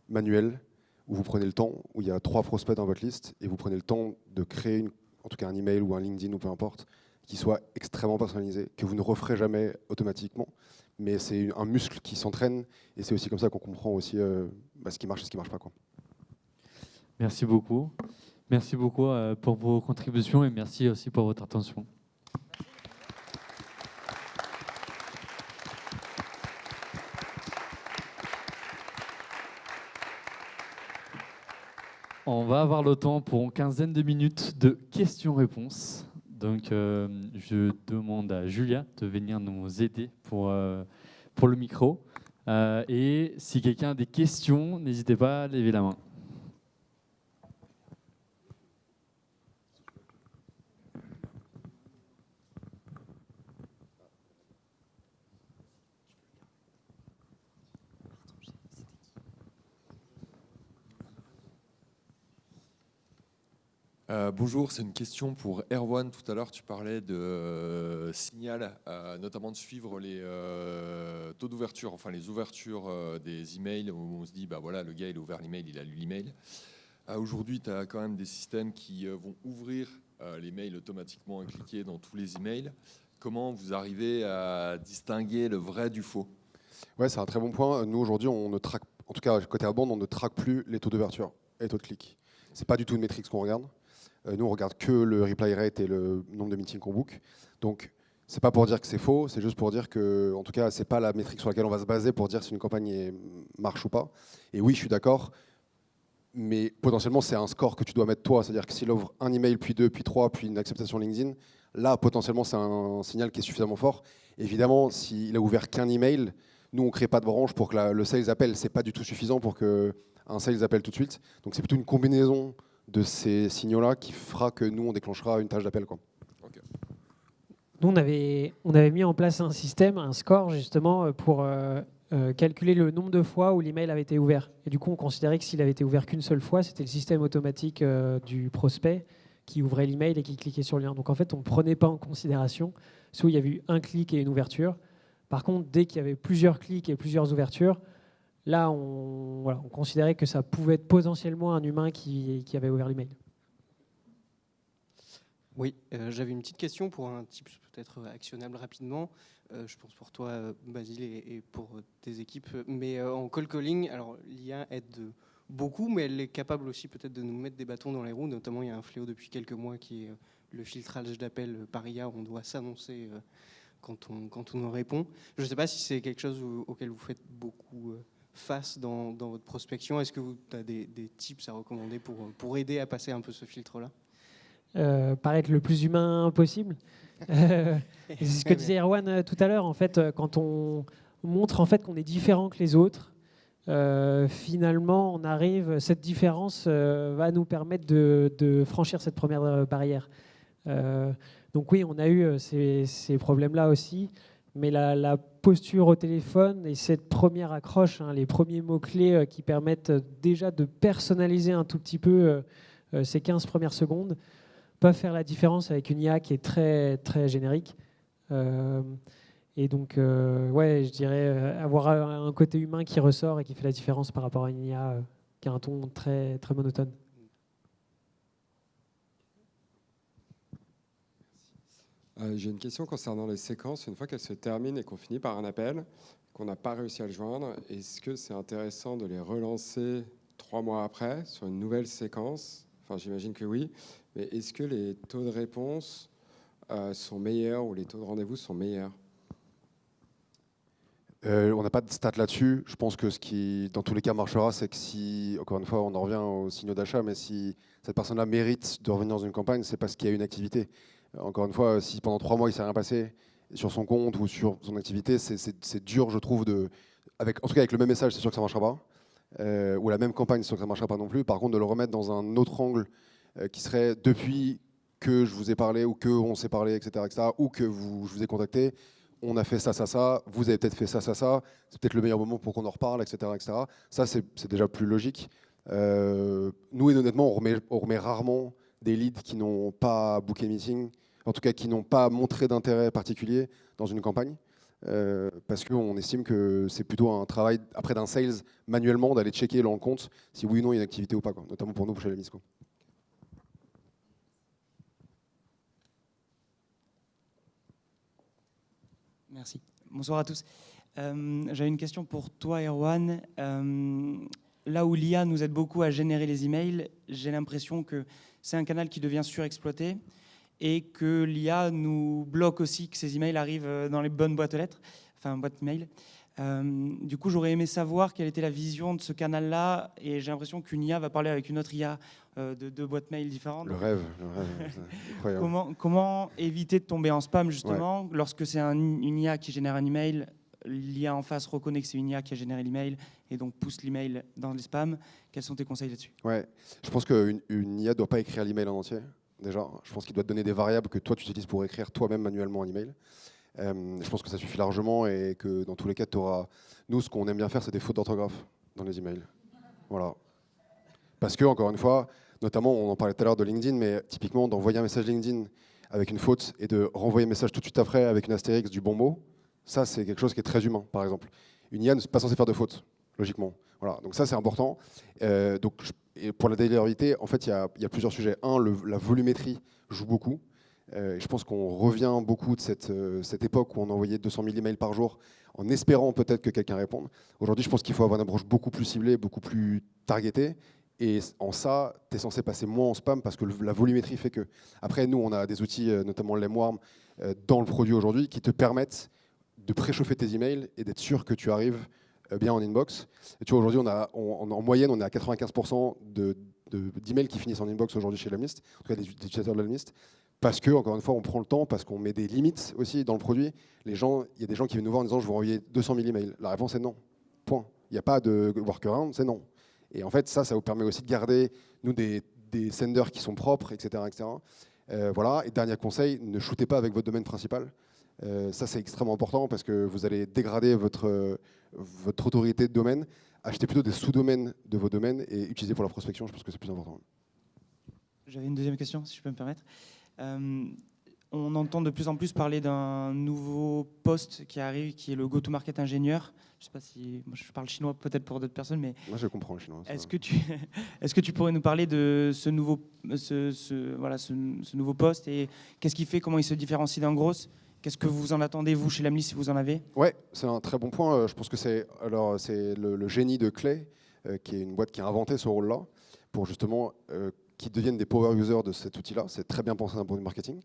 manuel, où vous prenez le temps, où il y a 3 prospects dans votre liste, et vous prenez le temps de créer, en tout cas un email ou un LinkedIn ou peu importe, qui soit extrêmement personnalisé, que vous ne referez jamais automatiquement. Mais c'est un muscle qui s'entraîne, et c'est aussi comme ça qu'on comprend aussi ce qui marche et ce qui ne marche pas, quoi. Merci beaucoup. Merci beaucoup pour vos contributions et merci aussi pour votre attention. On va avoir le temps pour une quinzaine de minutes de questions-réponses. Donc, je demande à Julia de venir nous aider pour le micro. Et si quelqu'un a des questions, n'hésitez pas à lever la main. Bonjour, c'est une question pour Erwan. Tout à l'heure, tu parlais de Signal, notamment de suivre les taux d'ouverture, enfin les ouvertures des emails où on se dit, bah voilà, le gars il a ouvert l'email, il a lu l'email. Aujourd'hui, tu as quand même des systèmes qui vont ouvrir les mails automatiquement et cliquer dans tous les emails. Comment vous arrivez à distinguer le vrai du faux? Ouais, c'est un très bon point. Nous, aujourd'hui, on ne traque, en tout cas côté Outbound, on ne traque plus les taux d'ouverture et les taux de clic. C'est pas du tout une métrique qu'on regarde. Nous, on regarde que le reply rate et le nombre de meetings qu'on book. Donc, c'est pas pour dire que c'est faux, c'est juste pour dire que, en tout cas, c'est pas la métrique sur laquelle on va se baser pour dire si une campagne marche ou pas. Et oui, je suis d'accord, mais potentiellement, c'est un score que tu dois mettre toi. C'est-à-dire que s'il ouvre un email, puis 2, puis 3, puis une acceptation LinkedIn, là, potentiellement, c'est un signal qui est suffisamment fort. Évidemment, s'il a ouvert qu'un email, nous, on ne crée pas de branche pour que le sales appelle. C'est pas du tout suffisant pour qu'un sales appelle tout de suite. Donc, c'est plutôt une combinaison de ces signaux-là qui fera que nous, on déclenchera une tâche d'appel, quoi. Okay. Nous, on avait mis en place un système, un score, justement, pour calculer le nombre de fois où l'email avait été ouvert. Et du coup, on considérait que s'il avait été ouvert qu'une seule fois, c'était le système automatique du prospect qui ouvrait l'email et qui cliquait sur le lien. Donc, en fait, on ne prenait pas en considération soit il y avait eu un clic et une ouverture. Par contre, dès qu'il y avait plusieurs clics et plusieurs ouvertures, là, on considérait que ça pouvait être potentiellement un humain qui avait ouvert l'email. Oui, j'avais une petite question pour un type peut-être actionnable rapidement. Je pense pour toi, Basile, et pour tes équipes. Mais en call calling, alors l'IA aide beaucoup, mais elle est capable aussi peut-être de nous mettre des bâtons dans les roues. Notamment, il y a un fléau depuis quelques mois qui est le filtrage d'appels par IA. On doit s'annoncer quand on nous répond. Je ne sais pas si c'est quelque chose auquel vous faites beaucoup face dans votre prospection. Est-ce que tu as des tips à recommander pour aider à passer un peu ce filtre-là ? Paraître le plus humain possible. C'est ce que disait Erwan tout à l'heure. En fait, quand on montre en fait qu'on est différent que les autres, finalement, cette différence va nous permettre de franchir cette première barrière. Donc oui, on a eu ces problèmes-là aussi, mais la posture au téléphone et cette première accroche, les premiers mots-clés qui permettent déjà de personnaliser un tout petit peu ces 15 premières secondes, peuvent faire la différence avec une IA qui est très, très générique. Et donc, ouais, je dirais avoir un côté humain qui ressort et qui fait la différence par rapport à une IA qui a un ton très, très monotone. J'ai une question concernant les séquences. Une fois qu'elles se terminent et qu'on finit par un appel, qu'on n'a pas réussi à le joindre, est-ce que c'est intéressant de les relancer 3 mois après sur une nouvelle séquence? Enfin, j'imagine que oui. Mais est-ce que les taux de réponse sont meilleurs ou les taux de rendez-vous sont meilleurs? On n'a pas de stats là-dessus. Je pense que ce qui, dans tous les cas, marchera, c'est que si, encore une fois, on en revient aux signaux d'achat, mais si cette personne-là mérite de revenir dans une campagne, c'est parce qu'il y a une activité. Encore une fois, si pendant 3 mois, il ne s'est rien passé sur son compte ou sur son activité, c'est dur, je trouve, en tout cas avec le même message, c'est sûr que ça ne marchera pas. Ou la même campagne, c'est sûr que ça ne marchera pas non plus. Par contre, de le remettre dans un autre angle qui serait depuis que je vous ai parlé ou qu'on s'est parlé, etc., ou que je vous ai contacté, on a fait ça, ça, ça, vous avez peut-être fait ça, ça, ça, c'est peut-être le meilleur moment pour qu'on en reparle, etc., etc. Ça, c'est déjà plus logique. Nous, honnêtement, on remet rarement des leads qui n'ont pas booké meeting, en tout cas qui n'ont pas montré d'intérêt particulier dans une campagne, parce qu'on estime que c'est plutôt un travail, après d'un sales, manuellement, d'aller checker dans le compte si oui ou non il y a une activité ou pas, quoi, notamment pour nous, chez Lemis. Merci. Bonsoir à tous. J'avais une question pour toi, Erwan. Là où l'IA nous aide beaucoup à générer les emails, j'ai l'impression que c'est un canal qui devient surexploité et que l'IA nous bloque aussi que ces emails arrivent dans les bonnes boîtes aux lettres, enfin boîtes mail. Du coup, j'aurais aimé savoir quelle était la vision de ce canal-là, et j'ai l'impression qu'une IA va parler avec une autre IA de deux boîtes mail différentes. Le rêve, c'est incroyable. Comment éviter de tomber en spam, justement, lorsque c'est une IA qui génère un email, l'IA en face reconnaît que c'est une IA qui a généré l'email et donc pousse l'email dans les spams. Quels sont tes conseils là-dessus? Ouais, je pense qu'une IA ne doit pas écrire l'email en entier, déjà. Je pense qu'il doit te donner des variables que toi, tu utilises pour écrire toi-même manuellement un email. Je pense que ça suffit largement et que dans tous les cas, tu auras... Nous, ce qu'on aime bien faire, c'est des fautes d'orthographe dans les emails. Voilà. Parce que, encore une fois, notamment, on en parlait tout à l'heure de LinkedIn, mais typiquement, d'envoyer un message LinkedIn avec une faute et de renvoyer un message tout de suite après avec une astérix du bon mot, ça, c'est quelque chose qui est très humain, par exemple. Une IA n'est pas censée faire de fautes, logiquement. Voilà. Donc ça, c'est important. Et pour la délivrabilité, en fait, il y a plusieurs sujets. Un, la volumétrie joue beaucoup. Je pense qu'on revient beaucoup de cette époque où on envoyait 200 000 emails par jour en espérant peut-être que quelqu'un réponde. Aujourd'hui, je pense qu'il faut avoir une approche beaucoup plus ciblée, beaucoup plus targetée. Et en ça, tu es censé passer moins en spam parce que la volumétrie fait que. Après, nous, on a des outils, notamment Lemwarm, dans le produit aujourd'hui, qui te permettent de préchauffer tes emails et d'être sûr que tu arrives bien en inbox. Et tu vois, aujourd'hui, en moyenne, on est à 95% d'emails qui finissent en inbox aujourd'hui chez Lemlist, en tout cas des utilisateurs de Lemlist. Parce que, encore une fois, on prend le temps, parce qu'on met des limites aussi dans le produit. Il y a des gens qui viennent nous voir en disant « je vous envoyer 200 000 emails ». La réponse est non. Point. Il n'y a pas de workaround, c'est non. Et en fait, ça vous permet aussi de garder, nous, des senders qui sont propres, etc. etc. Voilà. Et dernier conseil, ne shootez pas avec votre domaine principal. Ça, c'est extrêmement important parce que vous allez dégrader votre autorité de domaine. Achetez plutôt des sous-domaines de vos domaines et utilisez pour la prospection. Je pense que c'est plus important. J'avais une deuxième question, si je peux me permettre. On entend de plus en plus parler d'un nouveau poste qui arrive, qui est le go-to-market ingénieur. Je ne sais pas si moi je parle chinois peut-être pour d'autres personnes, mais moi je comprends le chinois. Est-ce que tu pourrais nous parler de ce nouveau poste et qu'est-ce qu'il fait, comment il se différencie d'un gros? Qu'est-ce que vous en attendez, vous, chez Lemlist, si vous en avez? Ouais, c'est un très bon point. Je pense que c'est le génie de Clay, qui est une boîte qui a inventé ce rôle-là, pour justement qu'ils deviennent des power users de cet outil-là. C'est très bien pensé d'un point de vue marketing.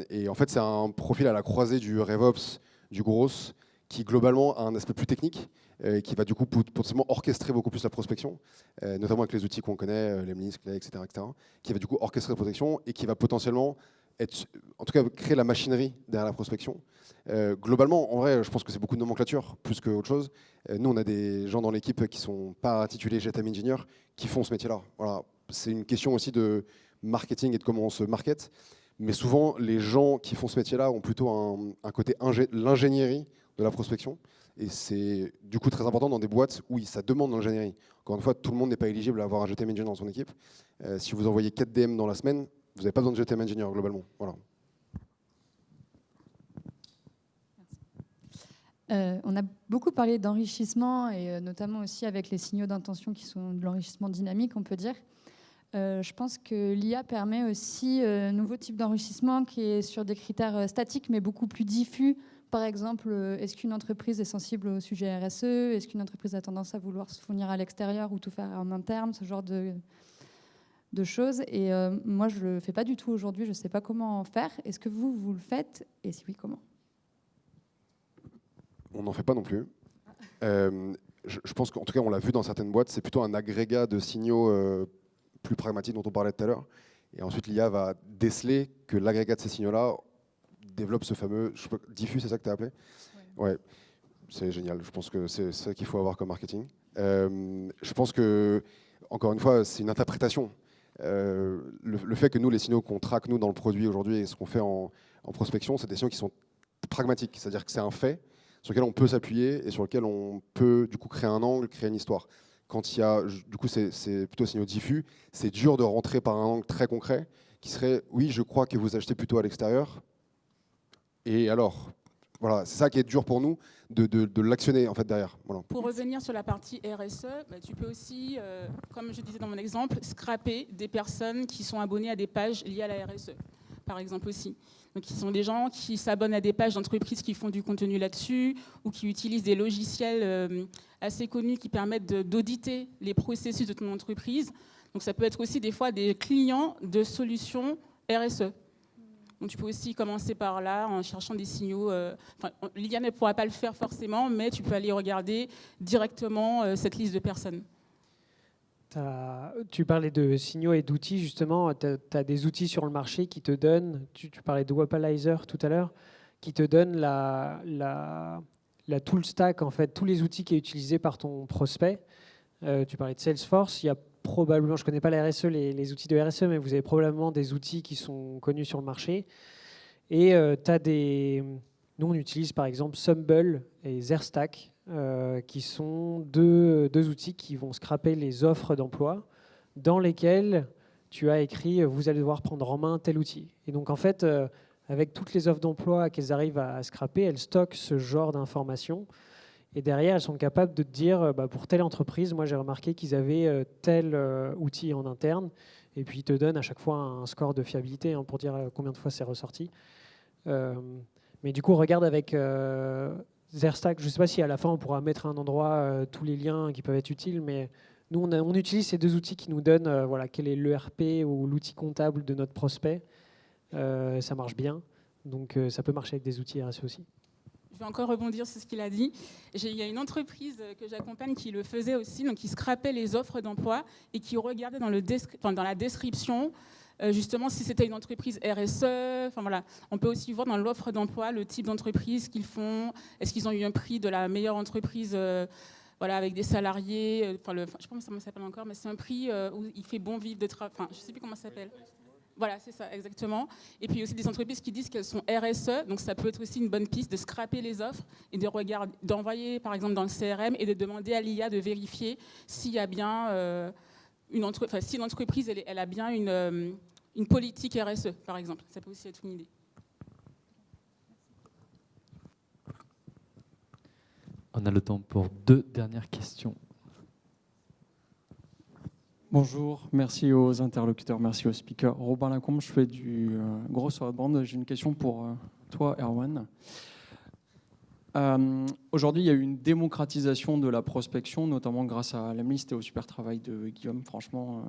Et en fait, c'est un profil à la croisée du RevOps, du Growth, qui globalement a un aspect plus technique, qui va du coup potentiellement orchestrer beaucoup plus la prospection, notamment avec les outils qu'on connaît, Lemlist, Clay, etc., qui va du coup orchestrer la prospection et qui va potentiellement en tout cas créer la machinerie derrière la prospection. Globalement, en vrai, je pense que c'est beaucoup de nomenclature plus qu'autre chose. Nous, on a des gens dans l'équipe qui ne sont pas intitulés GTM Engineer qui font ce métier-là. Voilà. C'est une question aussi de marketing et de comment on se market. Mais souvent, les gens qui font ce métier-là ont plutôt un côté l'ingénierie de la prospection. Et c'est du coup très important dans des boîtes où ça demande l'ingénierie. Encore une fois, tout le monde n'est pas éligible à avoir un GTM Engineer dans son équipe. Si vous envoyez 4 DM dans la semaine, vous n'avez pas besoin de GTM Engineer globalement. Voilà. On a beaucoup parlé d'enrichissement et notamment aussi avec les signaux d'intention qui sont de l'enrichissement dynamique, on peut dire. Je pense que l'IA permet aussi un nouveau type d'enrichissement qui est sur des critères statiques mais beaucoup plus diffus. Par exemple, est-ce qu'une entreprise est sensible au sujet RSE? Est-ce qu'une entreprise a tendance à vouloir se fournir à l'extérieur ou tout faire en interne? Ce genre de choses. Et moi, je ne le fais pas du tout aujourd'hui. Je ne sais pas comment en faire. Est-ce que vous le faites? Et si oui, comment? On n'en fait pas non plus. Je pense qu'en tout cas, on l'a vu dans certaines boîtes, c'est plutôt un agrégat de signaux plus pragmatiques dont on parlait tout à l'heure. Et ensuite, l'IA va déceler que l'agrégat de ces signaux-là développe ce fameux diffus, c'est ça que tu as appelé? Ouais, c'est génial. Je pense que c'est ça qu'il faut avoir comme marketing. Je pense que, encore une fois, c'est une interprétation. Le fait que nous, les signaux qu'on traque nous dans le produit aujourd'hui et ce qu'on fait en prospection, c'est des signaux qui sont pragmatiques. C'est-à-dire que c'est un fait sur lequel on peut s'appuyer et sur lequel on peut du coup créer un angle, créer une histoire. Quand il y a, du coup, c'est plutôt signaux diffus, c'est dur de rentrer par un angle très concret qui serait, oui, je crois que vous achetez plutôt à l'extérieur. Et alors, voilà, c'est ça qui est dur pour nous de l'actionner en fait derrière. Voilà. Pour revenir sur la partie RSE, tu peux aussi, comme je disais dans mon exemple, scraper des personnes qui sont abonnées à des pages liées à la RSE, par exemple aussi. Donc, ce sont des gens qui s'abonnent à des pages d'entreprises qui font du contenu là-dessus ou qui utilisent des logiciels assez connus qui permettent d'auditer les processus de ton entreprise. Donc, ça peut être aussi des fois des clients de solutions RSE. Donc, tu peux aussi commencer par là en cherchant des signaux. L'IA ne pourra pas le faire forcément, mais tu peux aller regarder directement cette liste de personnes. Tu parlais de signaux et d'outils, justement. Tu as des outils sur le marché qui te donnent, tu parlais de Wapalizer tout à l'heure, qui te donnent la tool stack, en fait, tous les outils qui sont utilisés par ton prospect. Tu parlais de Salesforce, il y a probablement, je ne connais pas la RSE, les outils de RSE, mais vous avez probablement des outils qui sont connus sur le marché. Et nous, on utilise par exemple Sumble et Zerstack, qui sont deux outils qui vont scraper les offres d'emploi dans lesquelles tu as écrit « vous allez devoir prendre en main tel outil ». Et donc en fait, avec toutes les offres d'emploi qu'elles arrivent à scraper, elles stockent ce genre d'informations. Et derrière, elles sont capables de te dire, pour telle entreprise, moi j'ai remarqué qu'ils avaient tel outil en interne. Et puis ils te donnent à chaque fois un score de fiabilité pour dire combien de fois c'est ressorti. Mais du coup, regarde avec Zerstack. Je ne sais pas si à la fin on pourra mettre à un endroit tous les liens qui peuvent être utiles, mais nous on utilise ces deux outils qui nous donnent quel est l'ERP ou l'outil comptable de notre prospect. Ça marche bien, donc ça peut marcher avec des outils RSE aussi. Je vais encore rebondir sur ce qu'il a dit. Il y a une entreprise que j'accompagne qui le faisait aussi, donc qui scrapait les offres d'emploi et qui regardait dans la description justement si c'était une entreprise RSE. Enfin, voilà. On peut aussi voir dans l'offre d'emploi le type d'entreprise qu'ils font. Est-ce qu'ils ont eu un prix de la meilleure entreprise avec des salariés. Je ne sais pas comment ça s'appelle encore, mais c'est un prix où il fait bon vivre de travail. Je ne sais plus comment ça s'appelle. Voilà, c'est ça, exactement. Et puis aussi des entreprises qui disent qu'elles sont RSE, donc ça peut être aussi une bonne piste de scraper les offres et d'envoyer par exemple dans le CRM et de demander à l'IA de vérifier s'il y a bien si l'entreprise elle a bien une politique RSE, par exemple. Ça peut aussi être une idée. On a le temps pour 2 dernières questions. Bonjour, merci aux interlocuteurs, merci aux speakers. Robin Lacombe, je fais du gros outbound. J'ai une question pour toi, Erwan. Aujourd'hui, il y a eu une démocratisation de la prospection, notamment grâce à Lemlist et au super travail de Guillaume. Franchement,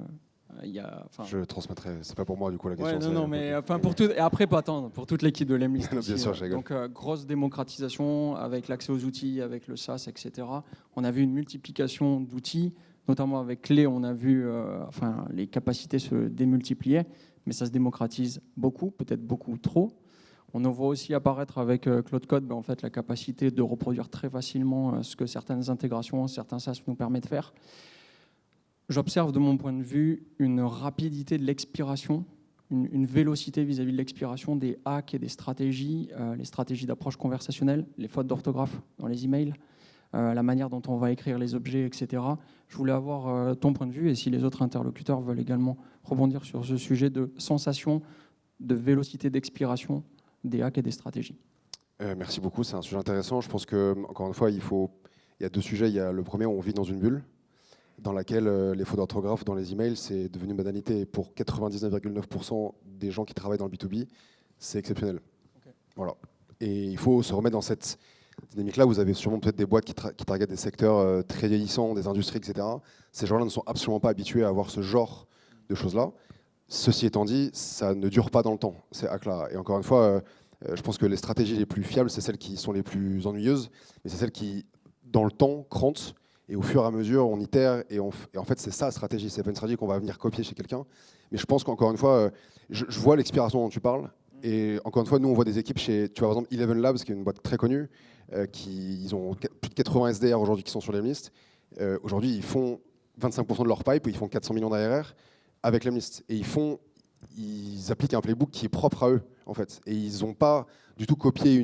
je transmettrai. C'est pas pour moi du coup la question. Ouais, non, mais pour tout. Et après, pas attendre pour toute l'équipe de Lemlist. Bien sûr, je rigole. Donc grosse démocratisation avec l'accès aux outils, avec le SaaS, etc. On a vu une multiplication d'outils. Notamment avec Clé, on a vu les capacités se démultiplier. mais ça se démocratise beaucoup, peut-être beaucoup trop. On en voit aussi apparaître avec Claude Code en fait, la capacité de reproduire très facilement ce que certaines intégrations, certains SaaS nous permettent de faire. J'observe de mon point de vue une rapidité de l'expiration, une vélocité vis-à-vis de l'expiration des hacks et des stratégies, les stratégies d'approche conversationnelle, les fautes d'orthographe dans les emails, la manière dont on va écrire les objets, etc. Je voulais avoir ton point de vue et si les autres interlocuteurs veulent également rebondir sur ce sujet de sensation, de vélocité d'expiration des hacks et des stratégies. Merci beaucoup, c'est un sujet intéressant. Je pense que, encore une fois, il y a deux sujets. Il y a le premier, on vit dans une bulle dans laquelle les fautes d'orthographe dans les emails, c'est devenu une banalité. Et pour 99,9% des gens qui travaillent dans le B2B, c'est exceptionnel. Okay. Voilà. Et il faut se remettre dans cette dynamique-là. Vous avez sûrement peut-être des boîtes qui targetent des secteurs très vieillissants, des industries, etc. Ces gens-là ne sont absolument pas habitués à avoir ce genre de choses-là. Ceci étant dit, ça ne dure pas dans le temps, ces hacks-là. Et encore une fois, je pense que les stratégies les plus fiables, c'est celles qui sont les plus ennuyeuses, mais c'est celles qui, dans le temps, crantent. Et au fur et à mesure, on itère. Et en fait, c'est ça la stratégie. C'est pas une stratégie qu'on va venir copier chez quelqu'un. Mais je pense qu'encore une fois, je vois l'expiration dont tu parles. Et encore une fois, nous, on voit des équipes chez, tu vois, par exemple, Eleven Labs, qui est une boîte très connue, ils ont plus de 80 SDR aujourd'hui qui sont sur l'Emlist. Aujourd'hui, ils font 25% de leur pipe, ils font 400 millions d'ARR avec l'Emlist. Et ils appliquent un playbook qui est propre à eux, en fait. Et ils n'ont pas du tout copié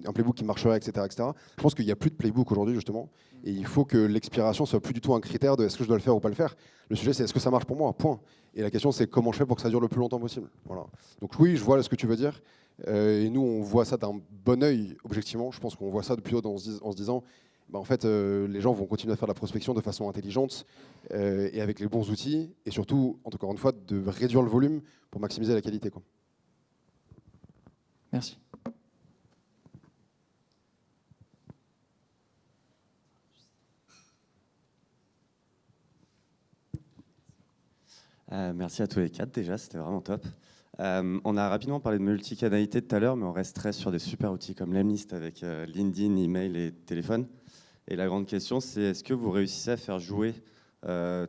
un playbook qui marcherait, etc., etc. Je pense qu'il n'y a plus de playbook aujourd'hui, justement. Et il faut que l'expiration soit plus du tout un critère de est-ce que je dois le faire ou pas le faire. Le sujet, c'est est-ce que ça marche pour moi, point. Et la question, c'est comment je fais pour que ça dure le plus longtemps possible. Voilà. Donc oui, je vois ce que tu veux dire. Et nous, on voit ça d'un bon œil, objectivement. Je pense qu'on voit ça plutôt en se disant, bah, en fait, les gens vont continuer à faire de la prospection de façon intelligente et avec les bons outils. Et surtout, encore une fois, de réduire le volume pour maximiser la qualité, quoi. Merci. Merci à tous les quatre déjà, c'était vraiment top. On a rapidement parlé de multicanalité tout à l'heure, mais on resterait sur des super outils comme l'Emlist avec LinkedIn, email et téléphone. Et la grande question, c'est est-ce que vous réussissez à faire jouer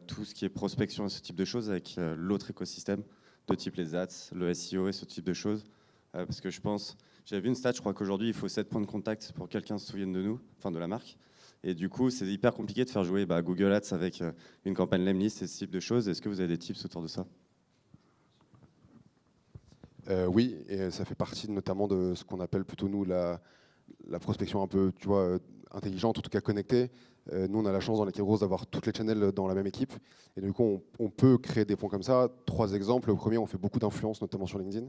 tout ce qui est prospection et ce type de choses avec l'autre écosystème de type les ads, le SEO et ce type de choses parce que je pense, j'avais vu une stat, je crois qu'aujourd'hui il faut 7 points de contact pour que quelqu'un se souvienne de nous, enfin de la marque. Et du coup, c'est hyper compliqué de faire jouer Google Ads avec une campagne Lemlist et ce type de choses. Est-ce que vous avez des tips autour de ça ? Oui, et ça fait partie notamment de ce qu'on appelle plutôt nous la prospection un peu, tu vois, intelligente, en tout cas connectée. Nous, on a la chance dans l'équipe Rose d'avoir toutes les channels dans la même équipe. Et du coup, on peut créer des ponts comme ça. 3 exemples. Le premier, on fait beaucoup d'influence, notamment sur LinkedIn.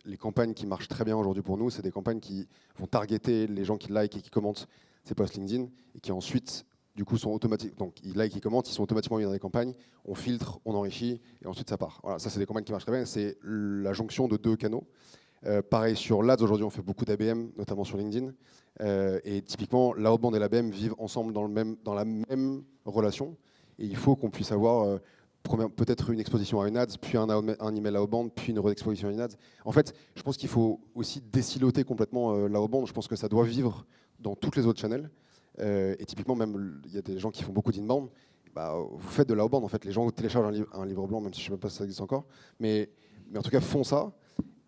Les campagnes qui marchent très bien aujourd'hui pour nous, c'est des campagnes qui vont targeter les gens qui likent et qui commentent ces posts LinkedIn et qui ensuite, du coup, sont automatiques. Donc, ils likent, ils commentent, ils sont automatiquement mis dans des campagnes. On filtre, on enrichit et ensuite ça part. Voilà, ça, c'est des campagnes qui marchent très bien. C'est la jonction de 2 canaux. Pareil sur l'Ads, aujourd'hui, on fait beaucoup d'ABM, notamment sur LinkedIn. Et typiquement, l'outbound et l'ABM vivent ensemble dans la même relation. Et il faut qu'on puisse avoir peut-être une exposition à une ads, puis un email outbound, puis une exposition à une ads. En fait, je pense qu'il faut aussi désiloter complètement l'outbound. Je pense que ça doit vivre dans toutes les autres channels. Et typiquement, même, il y a des gens qui font beaucoup d'inbound. Bah, vous faites de l'outbound, en fait. Les gens téléchargent un livre blanc, même si je ne sais même pas si ça existe encore. Mais en tout cas, font ça.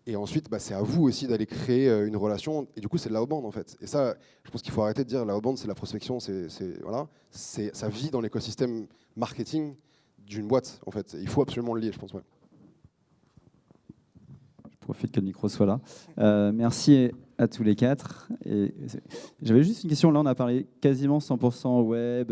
Et ensuite, c'est à vous aussi d'aller créer une relation. Et du coup, c'est de l'outbound, en fait. Et ça, je pense qu'il faut arrêter de dire l'outbound, c'est la prospection. Voilà. Ça vit dans l'écosystème marketing d'une boîte, en fait. Il faut absolument le lier, je pense. Ouais. Je profite que le micro soit là. Merci à tous les 4. J'avais juste une question. Là, on a parlé quasiment 100% web,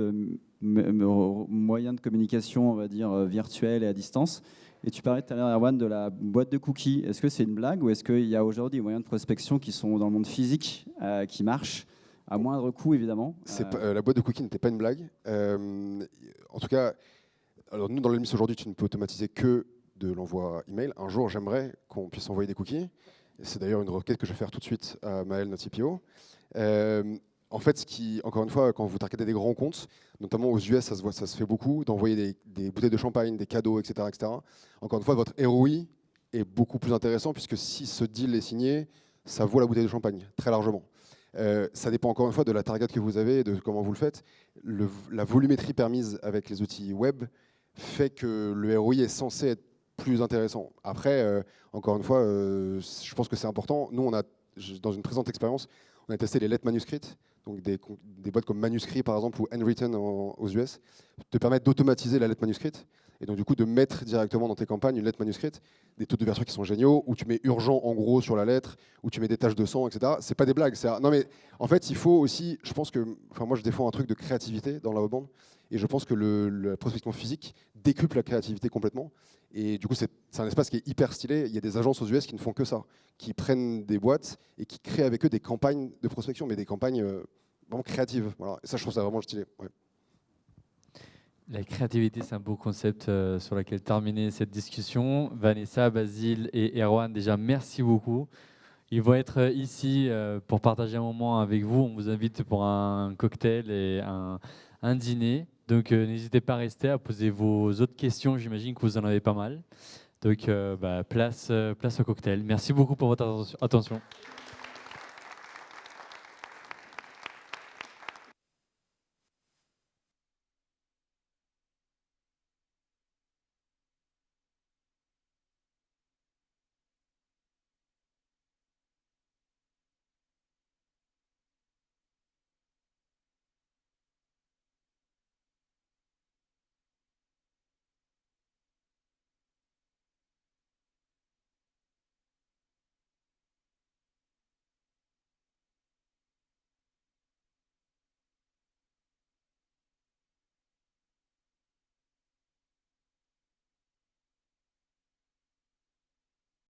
moyens de communication, on va dire, virtuels et à distance. Et tu parlais tout à l'heure, Erwan, de la boîte de cookies. Est-ce que c'est une blague ou est-ce qu'il y a aujourd'hui des moyens de prospection qui sont dans le monde physique, qui marchent, à moindre coût, évidemment La boîte de cookies n'était pas une blague. En tout cas, alors nous, dans l'Emlist aujourd'hui, tu ne peux automatiser que de l'envoi email. Un jour, j'aimerais qu'on puisse envoyer des cookies. C'est d'ailleurs une requête que je vais faire tout de suite à Maël, notre CPO. En fait, encore une fois, quand vous targetez des grands comptes, notamment aux US, ça se fait beaucoup, d'envoyer des bouteilles de champagne, des cadeaux, etc., etc. Encore une fois, votre ROI est beaucoup plus intéressant puisque si ce deal est signé, ça vaut la bouteille de champagne, très largement. Ça dépend encore une fois de la target que vous avez et de comment vous le faites. La volumétrie permise avec les outils web fait que le ROI est censé être plus intéressant. Après, encore une fois, je pense que c'est important. Nous, dans une présente expérience, on a testé les lettres manuscrites, donc des boîtes comme Manuscrit par exemple ou Handwritten aux US, te permettent d'automatiser la lettre manuscrite et donc du coup de mettre directement dans tes campagnes une lettre manuscrite, des taux d'ouverture qui sont géniaux, où tu mets urgent en gros sur la lettre, où tu mets des taches de sang, etc. C'est pas des blagues. Non mais en fait, il faut aussi, je pense que, moi je défends un truc de créativité dans la outbound et je pense que la prospection physique décuple la créativité complètement. Et du coup, c'est un espace qui est hyper stylé. Il y a des agences aux US qui ne font que ça, qui prennent des boîtes et qui créent avec eux des campagnes de prospection, mais des campagnes vraiment créatives. Voilà. Et ça, je trouve ça vraiment stylé. Ouais. La créativité, c'est un beau concept sur lequel terminer cette discussion. Vanessa, Basile et Erwan, déjà, merci beaucoup. Ils vont être ici pour partager un moment avec vous. On vous invite pour un cocktail et un dîner. Donc, n'hésitez pas à rester, à poser vos autres questions. J'imagine que vous en avez pas mal. Donc, place au cocktail. Merci beaucoup pour votre attention.